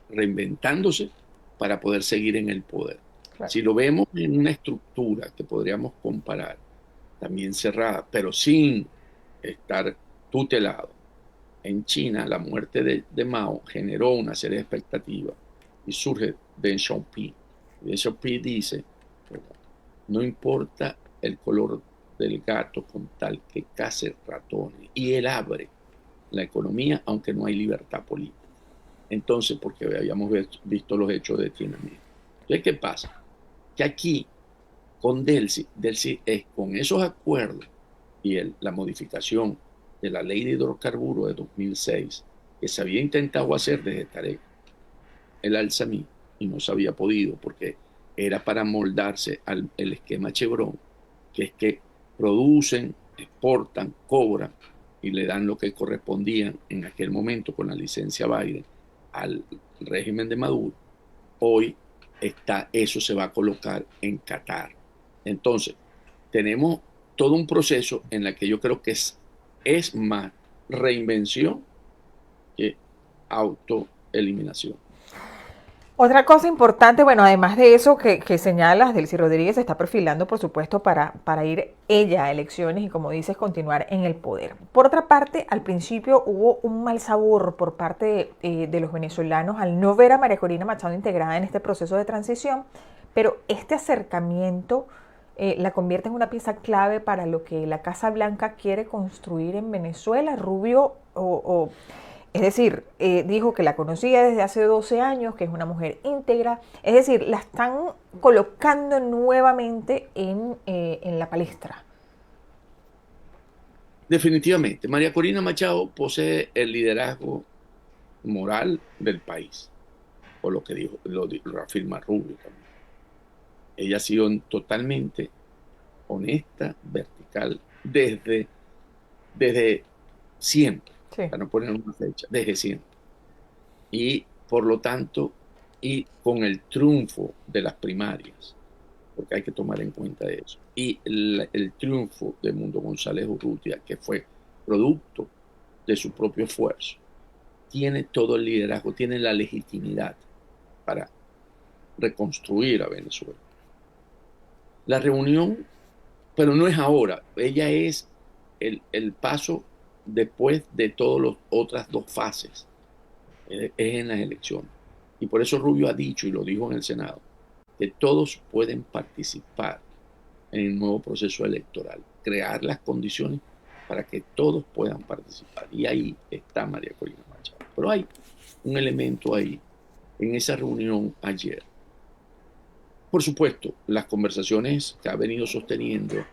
reinventándose para poder seguir en el poder. Claro. Si lo vemos en una estructura que podríamos comparar, también cerrada, pero sin estar tutelado. En China, la muerte de Mao generó una serie de expectativas y surge Deng Xiaoping. Deng Xiaoping dice, no importa el color del gato con tal que case ratones, y él abre la economía aunque no hay libertad política. Entonces, porque habíamos visto los hechos de Tiananmen. Entonces, ¿qué pasa? Que aquí, con Delcy es con esos acuerdos y la modificación de la ley de hidrocarburos de 2006, que se había intentado hacer desde Tarek el Al-Sami y no se había podido porque era para moldarse al esquema Chevron, que es que producen, exportan, cobran y le dan lo que correspondían en aquel momento con la licencia Biden al régimen de Maduro. Hoy eso se va a colocar en Qatar. Entonces, tenemos todo un proceso en el que yo creo que es más reinvención que autoeliminación. Otra cosa importante, bueno, además de eso que señalas, Delcy Rodríguez se está perfilando, por supuesto, para ir ella a elecciones y, como dices, continuar en el poder. Por otra parte, al principio hubo un mal sabor por parte de los venezolanos al no ver a María Corina Machado integrada en este proceso de transición, pero este acercamiento la convierte en una pieza clave para lo que la Casa Blanca quiere construir en Venezuela. Rubio es decir, dijo que la conocía desde hace 12 años, que es una mujer íntegra. Es decir, la están colocando nuevamente en la palestra. Definitivamente. María Corina Machado posee el liderazgo moral del país, por lo que lo afirma Rubio también. Ella ha sido totalmente honesta, vertical, desde siempre. Sí. Para no poner una fecha, desde siempre. Y por lo tanto, y con el triunfo de las primarias, porque hay que tomar en cuenta eso, y el triunfo de Mundo González Urrutia, que fue producto de su propio esfuerzo, tiene todo el liderazgo, tiene la legitimidad para reconstruir a Venezuela. La reunión, pero no es ahora, ella es el paso después de todas las otras dos fases, es en las elecciones. Y por eso Rubio ha dicho, y lo dijo en el Senado, que todos pueden participar en el nuevo proceso electoral, crear las condiciones para que todos puedan participar. Y ahí está María Corina Machado. Pero hay un elemento ahí, en esa reunión ayer. Por supuesto, las conversaciones que ha venido sosteniendo,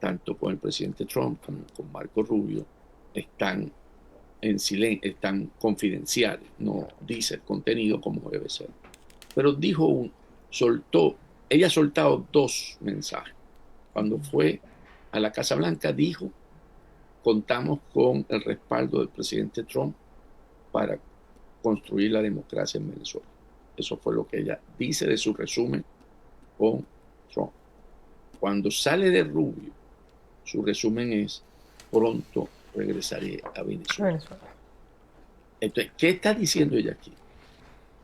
tanto con el presidente Trump como con Marco Rubio, están en silencio, están confidenciales, no dice el contenido como debe ser. Pero ella ha soltado dos mensajes. Cuando fue a la Casa Blanca, dijo: contamos con el respaldo del presidente Trump para construir la democracia en Venezuela. Eso fue lo que ella dice de su resumen con Trump. Cuando sale de Rubio, su resumen es: pronto regresaré a Venezuela. Entonces, ¿qué está diciendo ella aquí?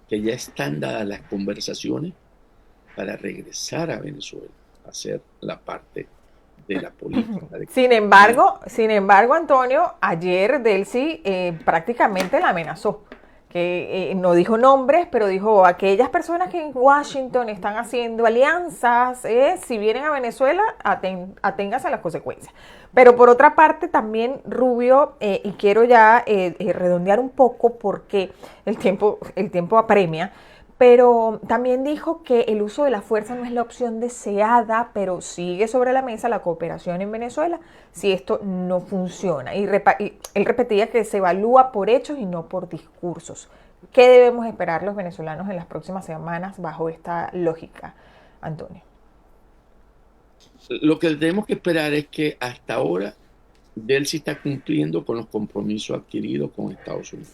Que ya están dadas las conversaciones para regresar a Venezuela, a ser la parte de la política. Sin embargo, Antonio, ayer Delcy prácticamente la amenazó, que no dijo nombres, pero dijo: aquellas personas que en Washington están haciendo alianzas, si vienen a Venezuela, aténganse a las consecuencias. Pero por otra parte también Rubio, y quiero ya redondear un poco porque el tiempo apremia, pero también dijo que el uso de la fuerza no es la opción deseada, pero sigue sobre la mesa la cooperación en Venezuela si esto no funciona. Y él repetía que se evalúa por hechos y no por discursos. ¿Qué debemos esperar los venezolanos en las próximas semanas bajo esta lógica, Antonio? Lo que tenemos que esperar es que hasta ahora Delcy está cumpliendo con los compromisos adquiridos con Estados Unidos.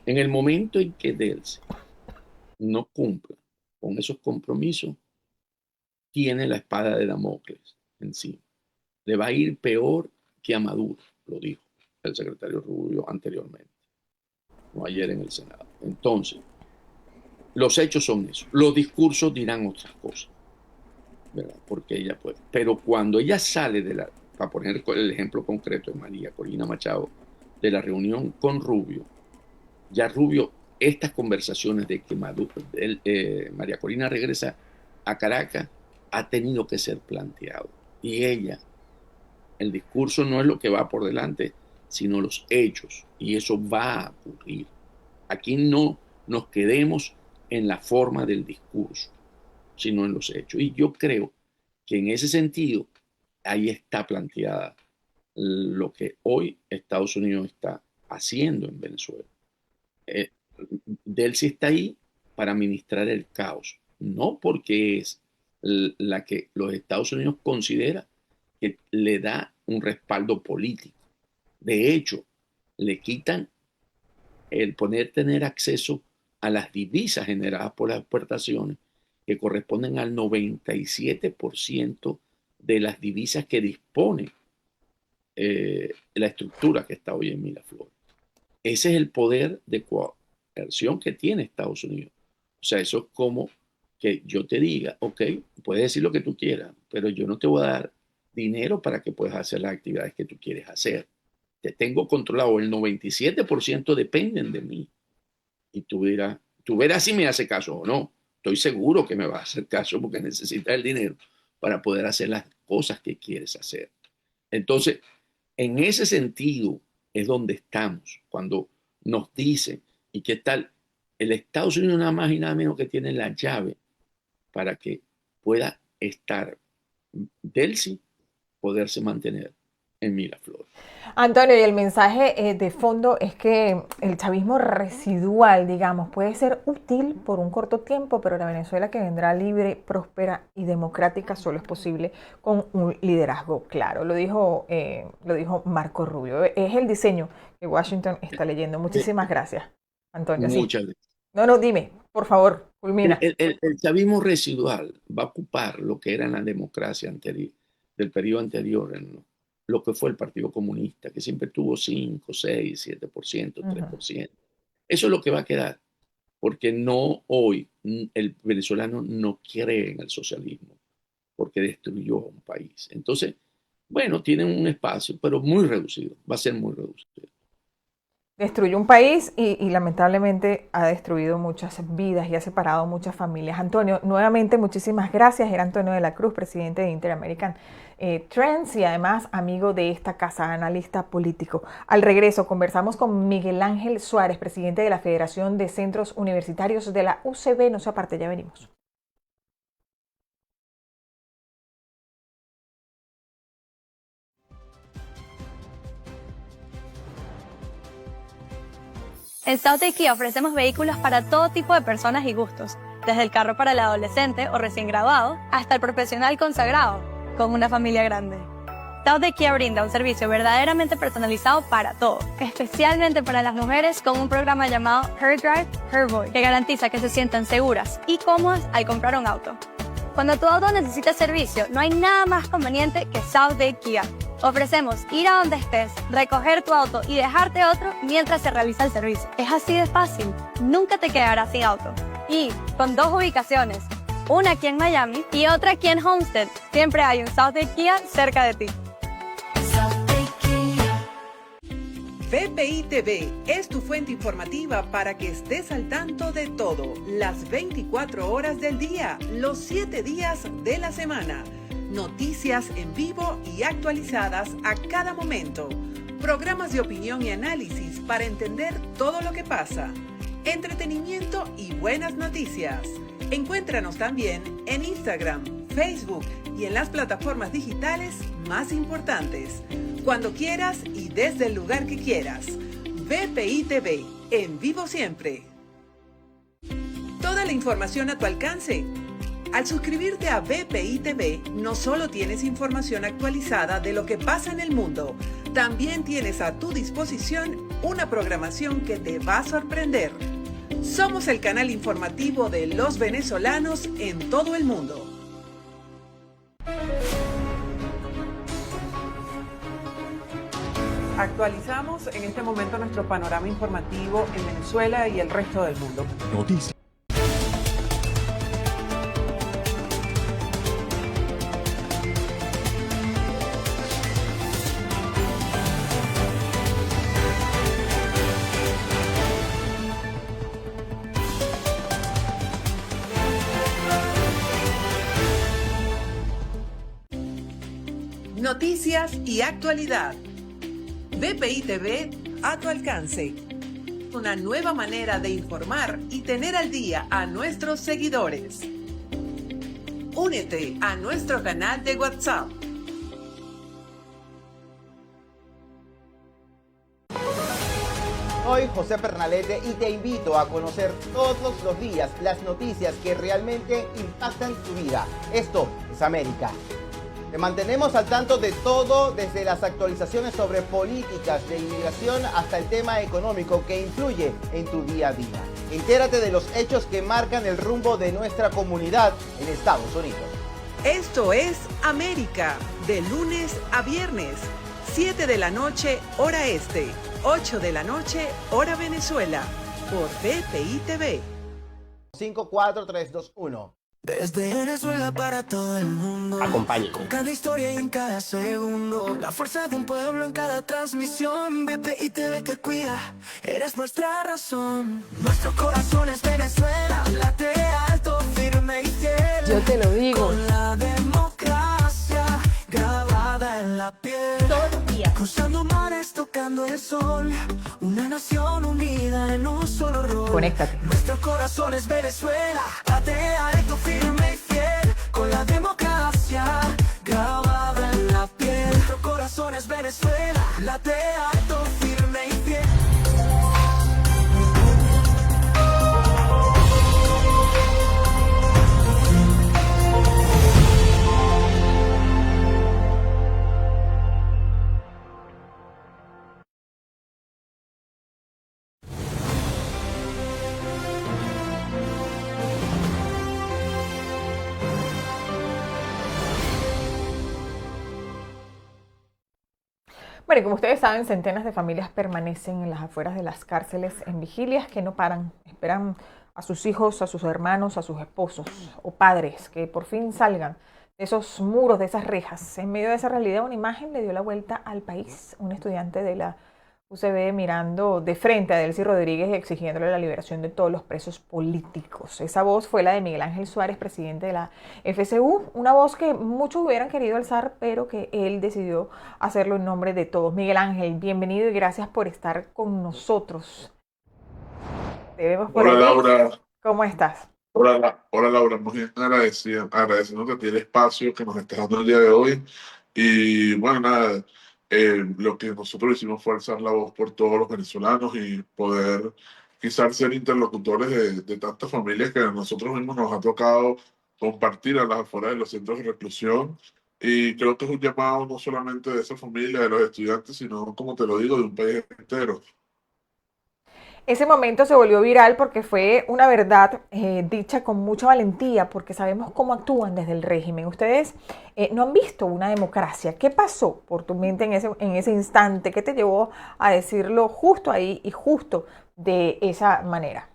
En el momento en que Delcy no cumpla con esos compromisos, tiene la espada de Damocles encima. Le va a ir peor que a Maduro, lo dijo el secretario Rubio anteriormente, no ayer en el Senado. Entonces, los hechos son esos. Los discursos dirán otras cosas, ¿verdad? Porque ella puede. Pero cuando ella sale para poner el ejemplo concreto de María Corina Machado, de la reunión con Rubio, ya Rubio, estas conversaciones de que María Corina regresa a Caracas, ha tenido que ser planteado. Y ella, el discurso no es lo que va por delante, sino los hechos. Y eso va a ocurrir. Aquí no nos quedemos en la forma del discurso, sino en los hechos. Y yo creo que en ese sentido, ahí está planteada lo que hoy Estados Unidos está haciendo en Venezuela. Delcy está ahí para administrar el caos, no porque es la que los Estados Unidos considera que le da un respaldo político. De hecho, le quitan el tener acceso a las divisas generadas por las exportaciones, que corresponden al 97% de las divisas que dispone la estructura que está hoy en Miraflores. Ese es el poder de coerción que tiene Estados Unidos. O sea, eso es como que yo te diga: ok, puedes decir lo que tú quieras, pero yo no te voy a dar dinero para que puedas hacer las actividades que tú quieres hacer. Te tengo controlado, el 97% dependen de mí. Y tú verás si me hace caso o no. Estoy seguro que me va a hacer caso porque necesitas el dinero para poder hacer las cosas que quieres hacer. Entonces, en ese sentido es donde estamos, cuando nos dicen: ¿y qué tal? El Estados Unidos nada más y nada menos que tiene la llave para que pueda estar Delcy, poderse mantener en Miraflores. Antonio, y el mensaje de fondo es que el chavismo residual, digamos, puede ser útil por un corto tiempo, pero la Venezuela que vendrá libre, próspera y democrática solo es posible con un liderazgo claro. Lo dijo Marco Rubio. Es el diseño que Washington está leyendo. Muchísimas gracias, Antonio. Muchas gracias. No, dime, por favor, culmina. El chavismo residual va a ocupar lo que era en la democracia anterior, del periodo anterior, en lo que fue el Partido Comunista, que siempre tuvo 5, 6, 7%, 3%. Eso es lo que va a quedar, porque hoy el venezolano no cree en el socialismo, porque destruyó un país. Entonces, bueno, tienen un espacio, pero muy reducido, va a ser muy reducido. Destruyó un país y lamentablemente ha destruido muchas vidas y ha separado muchas familias. Antonio, nuevamente muchísimas gracias. Era Antonio de la Cruz, presidente de Interamerican Trends y además amigo de esta casa, analista político. Al regreso conversamos con Miguel Ángel Suárez, presidente de la Federación de Centros Universitarios de la UCB. No se aparte, ya venimos. En South Kia ofrecemos vehículos para todo tipo de personas y gustos, desde el carro para el adolescente o recién graduado hasta el profesional consagrado, con una familia grande. South de Kia brinda un servicio verdaderamente personalizado para todo, especialmente para las mujeres con un programa llamado Her Drive, Her Voice, que garantiza que se sientan seguras y cómodas al comprar un auto. Cuando tu auto necesita servicio, no hay nada más conveniente que South de Kia. Ofrecemos ir a donde estés, recoger tu auto y dejarte otro mientras se realiza el servicio. Es así de fácil, nunca te quedarás sin auto. Y con 2 ubicaciones, una aquí en Miami y otra aquí en Homestead, siempre hay un South de Kia cerca de ti. VPI TV es tu fuente informativa para que estés al tanto de todo, las 24 horas del día, los 7 días de la semana. Noticias en vivo y actualizadas a cada momento. Programas de opinión y análisis para entender todo lo que pasa. Entretenimiento y buenas noticias. Encuéntranos también en Instagram, Facebook y en las plataformas digitales más importantes. Cuando quieras y desde el lugar que quieras. VPI TV, en vivo siempre. Toda la información a tu alcance. Al suscribirte a VPI TV, no solo tienes información actualizada de lo que pasa en el mundo, también tienes a tu disposición una programación que te va a sorprender. Somos el canal informativo de los venezolanos en todo el mundo. Actualizamos en este momento nuestro panorama informativo en Venezuela y el resto del mundo. Noticias. Noticias y actualidad. VPI TV a tu alcance. Una nueva manera de informar y tener al día a nuestros seguidores. Únete a nuestro canal de WhatsApp. Soy José Pernalete y te invito a conocer todos los días las noticias que realmente impactan tu vida. Esto es América. Te mantenemos al tanto de todo, desde las actualizaciones sobre políticas de inmigración hasta el tema económico que influye en tu día a día. Entérate de los hechos que marcan el rumbo de nuestra comunidad en Estados Unidos. Esto es América, de lunes a viernes, 7 de la noche, hora este, 8 de la noche, hora Venezuela, por VPI TV. 5, 4, 3, 2, 1. Desde Venezuela para todo el mundo. Acompañe. Con cada historia y en cada segundo. La fuerza de un pueblo en cada transmisión. VPI TV te cuida. Eres nuestra razón. Nuestro corazón es Venezuela. Late alto, firme y fiel. Yo te lo digo. Con la democracia grabada en la piel. Todos los días. Cruzando mares, tocando el sol. Una nación unida en un solo rol. Conéctate. Nuestro corazón es Venezuela. Late alto, firme y fiel. Con la democracia grabada en la piel. Nuestro corazón es Venezuela. Late alto, firme y fiel. Bueno, y como ustedes saben, centenas de familias permanecen en las afueras de las cárceles en vigilias que no paran. Esperan a sus hijos, a sus hermanos, a sus esposos o padres que por fin salgan de esos muros, de esas rejas. En medio de esa realidad, una imagen le dio la vuelta al país. Un estudiante de la UCB mirando de frente a Delcy Rodríguez y exigiéndole la liberación de todos los presos políticos. Esa voz fue la de Miguel Ángel Suárez, presidente de la FCU, una voz que muchos hubieran querido alzar, pero que él decidió hacerlo en nombre de todos. Miguel Ángel, bienvenido y gracias por estar con nosotros. Te vemos por Hola, ahí. Laura. ¿Cómo estás? Hola, Laura. Muy bien agradeciendo que el espacio que nos estás dando el día de hoy. Y bueno, nada, lo que nosotros hicimos fue alzar la voz por todos los venezolanos y poder quizás ser interlocutores de tantas familias que a nosotros mismos nos ha tocado compartir a las afueras de los centros de reclusión Y creo que es un llamado no solamente de esa familia, de los estudiantes, sino, como te lo digo, de un país entero. Ese momento se volvió viral porque fue una verdad dicha con mucha valentía, porque sabemos cómo actúan desde el régimen. Ustedes no han visto una democracia. ¿Qué pasó por tu mente en ese instante? ¿Qué te llevó a decirlo justo ahí y justo de esa manera?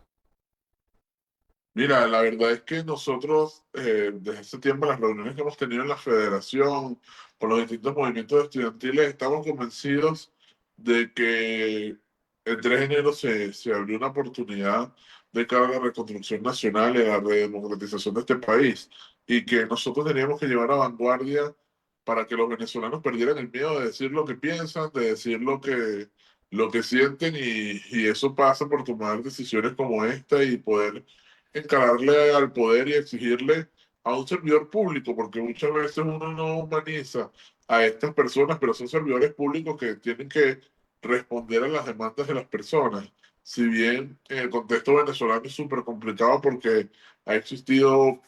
Mira, la verdad es que nosotros, desde hace tiempo, las reuniones que hemos tenido en la federación, con los distintos movimientos estudiantiles, estamos convencidos de que el 3 de enero se abrió una oportunidad de cara a la reconstrucción nacional y a la redemocratización de este país, y que nosotros teníamos que llevar a vanguardia para que los venezolanos perdieran el miedo de decir lo que piensan, de decir lo que sienten, y eso pasa por tomar decisiones como esta y poder encararle al poder y exigirle a un servidor público, porque muchas veces uno no humaniza a estas personas, pero son servidores públicos que tienen que responder a las demandas de las personas. Si bien en el contexto venezolano es súper complicado porque ha existido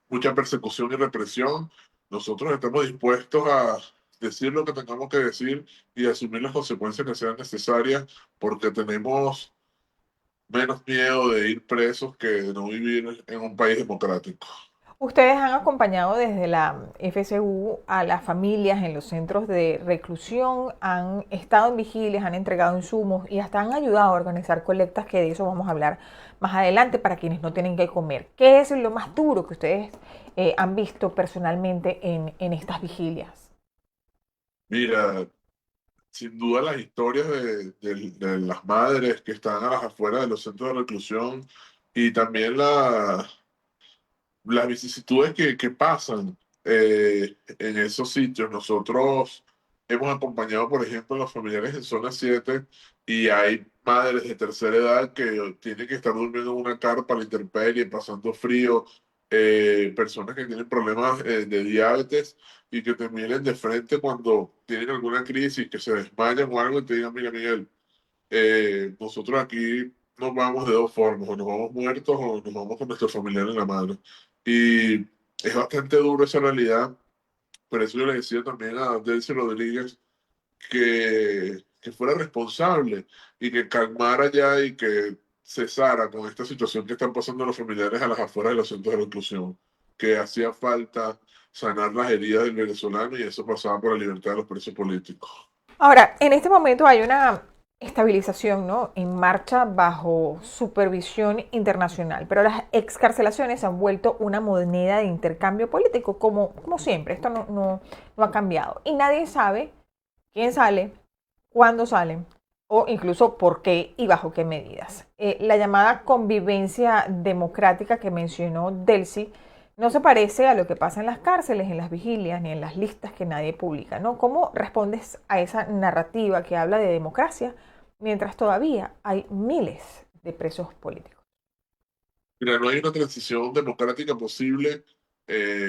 mucha persecución y represión, nosotros estamos dispuestos a decir lo que tengamos que decir y asumir las consecuencias que sean necesarias, porque tenemos menos miedo de ir presos que de no vivir en un país democrático. Ustedes han acompañado desde la FCU a las familias en los centros de reclusión, han estado en vigilias, han entregado insumos y hasta han ayudado a organizar colectas, que de eso vamos a hablar más adelante, para quienes no tienen que comer. ¿Qué es lo más duro que ustedes han visto personalmente en estas vigilias? Mira, sin duda las historias de las madres que están a las afueras de los centros de reclusión, y también las vicisitudes que pasan en esos sitios. Nosotros hemos acompañado, por ejemplo, a los familiares en zona 7, y hay madres de tercera edad que tienen que estar durmiendo en una carpa a la intemperie, pasando frío, personas que tienen problemas de diabetes y que te miren de frente cuando tienen alguna crisis, que se desmayan o algo, y te digan: mira, Miguel, nosotros aquí nos vamos de dos formas: o nos vamos muertos o nos vamos con nuestro familiar en la mano. Y es bastante duro esa realidad. Por eso yo le decía también a Delcy Rodríguez que fuera responsable y que calmara ya y que cesara con esta situación que están pasando los familiares a las afueras de los centros de reclusión, que hacía falta sanar las heridas del venezolano, y eso pasaba por la libertad de los presos políticos. Ahora, en este momento hay una estabilización, ¿no?, en marcha bajo supervisión internacional, pero las excarcelaciones han vuelto una moneda de intercambio político, como siempre. Esto no ha cambiado. Y nadie sabe quién sale, cuándo salen, o incluso por qué y bajo qué medidas. La llamada convivencia democrática que mencionó Delcy no se parece a lo que pasa en las cárceles, en las vigilias, ni en las listas que nadie publica, ¿no? ¿Cómo respondes a esa narrativa que habla de democracia mientras todavía hay miles de presos políticos? Mira, no hay una transición democrática posible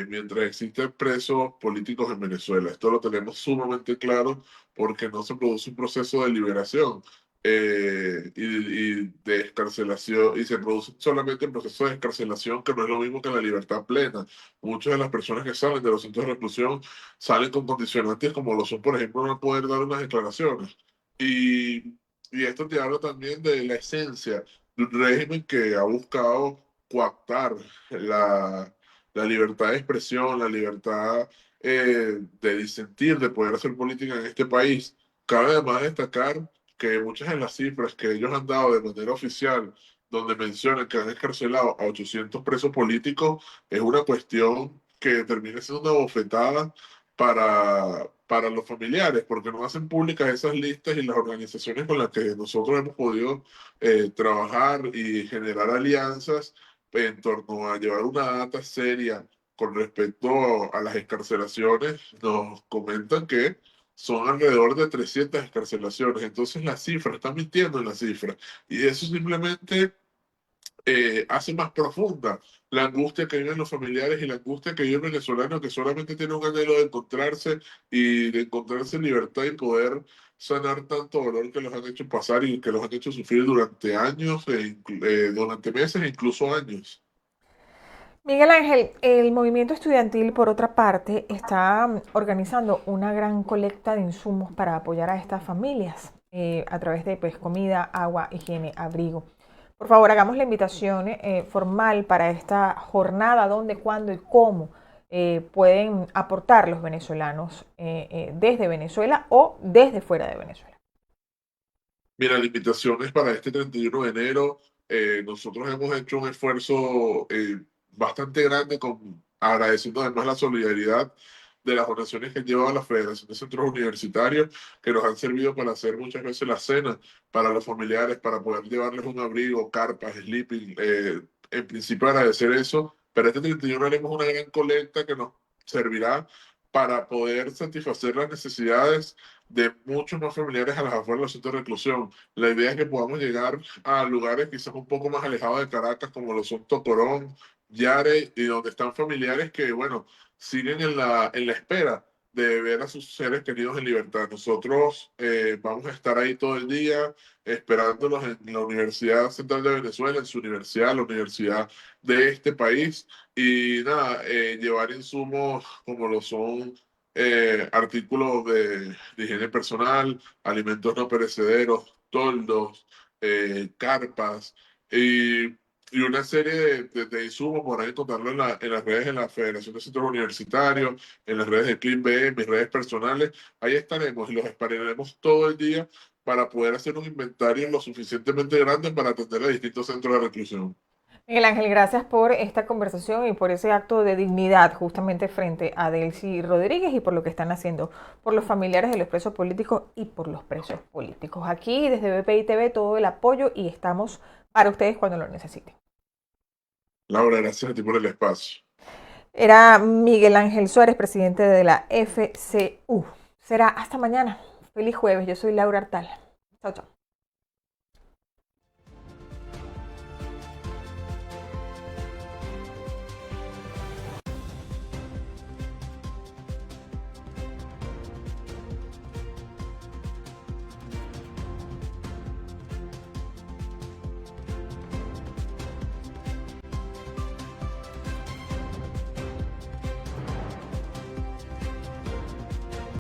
mientras existen presos políticos en Venezuela. Esto lo tenemos sumamente claro, porque no se produce un proceso de liberación y de excarcelación, y se produce solamente un proceso de excarcelación, que no es lo mismo que la libertad plena. Muchas de las personas que salen de los centros de reclusión salen con condicionantes, como lo son, por ejemplo, no poder dar unas declaraciones. Y esto te habla también de la esencia de un régimen que ha buscado coartar la libertad de expresión, la libertad de disentir, de poder hacer política en este país. Cabe además destacar que muchas de las cifras que ellos han dado de manera oficial, donde mencionan que han escarcelado a 800 presos políticos, es una cuestión que termina siendo una bofetada para los familiares, porque no hacen públicas esas listas, y las organizaciones con las que nosotros hemos podido trabajar y generar alianzas en torno a llevar una data seria con respecto a las excarcelaciones, nos comentan que son alrededor de 300 excarcelaciones. Entonces la cifra, están mintiendo en la cifra, y eso simplemente hace más profunda la angustia que viven los familiares y la angustia que vive el venezolano, que solamente tiene un anhelo de encontrarse, y de encontrarse en libertad y poder sanar tanto dolor que los han hecho pasar y que los han hecho sufrir durante años, durante meses e incluso años. Miguel Ángel, el movimiento estudiantil, por otra parte, está organizando una gran colecta de insumos para apoyar a estas familias a través de comida, agua, higiene, abrigo. Por favor, hagamos la invitación formal para esta jornada, dónde, cuándo y cómo pueden aportar los venezolanos desde Venezuela o desde fuera de Venezuela. Mira, la invitación es para este 31 de enero. Nosotros hemos hecho un esfuerzo bastante grande, agradeciendo además la solidaridad de las donaciones que han llevado a la Federación de Centros Universitarios, que nos han servido para hacer muchas veces la cena para los familiares, para poder llevarles un abrigo, carpas, sleeping. En principio agradecer eso, pero este 31 haremos una gran colecta que nos servirá para poder satisfacer las necesidades de muchos más familiares a las afueras de los centros de reclusión. La idea es que podamos llegar a lugares quizás un poco más alejados de Caracas, como lo son Tocorón, Yare, y donde están familiares que, bueno, siguen en la espera de ver a sus seres queridos en libertad. Nosotros vamos a estar ahí todo el día esperándolos en la Universidad Central de Venezuela, en su universidad, la universidad de este país, y nada, llevar insumos como lo son artículos de higiene personal, alimentos no perecederos, toldos, carpas y una serie de insumos. Por ahí encontrarlo en las redes de la Federación de Centros Universitarios, en las redes de CleanBM, mis redes personales. Ahí estaremos y los esperaremos todo el día para poder hacer un inventario lo suficientemente grande para atender a distintos centros de reclusión. Miguel Ángel, gracias por esta conversación y por ese acto de dignidad justamente frente a Delcy Rodríguez y por lo que están haciendo por los familiares de los presos políticos y por los presos políticos. Aquí desde BPI TV todo el apoyo y estamos para ustedes cuando lo necesiten. Laura, gracias a ti por el espacio. Era Miguel Ángel Suárez, presidente de la FCU. Será hasta mañana. Feliz jueves. Yo soy Laura Artal. Chao, chao.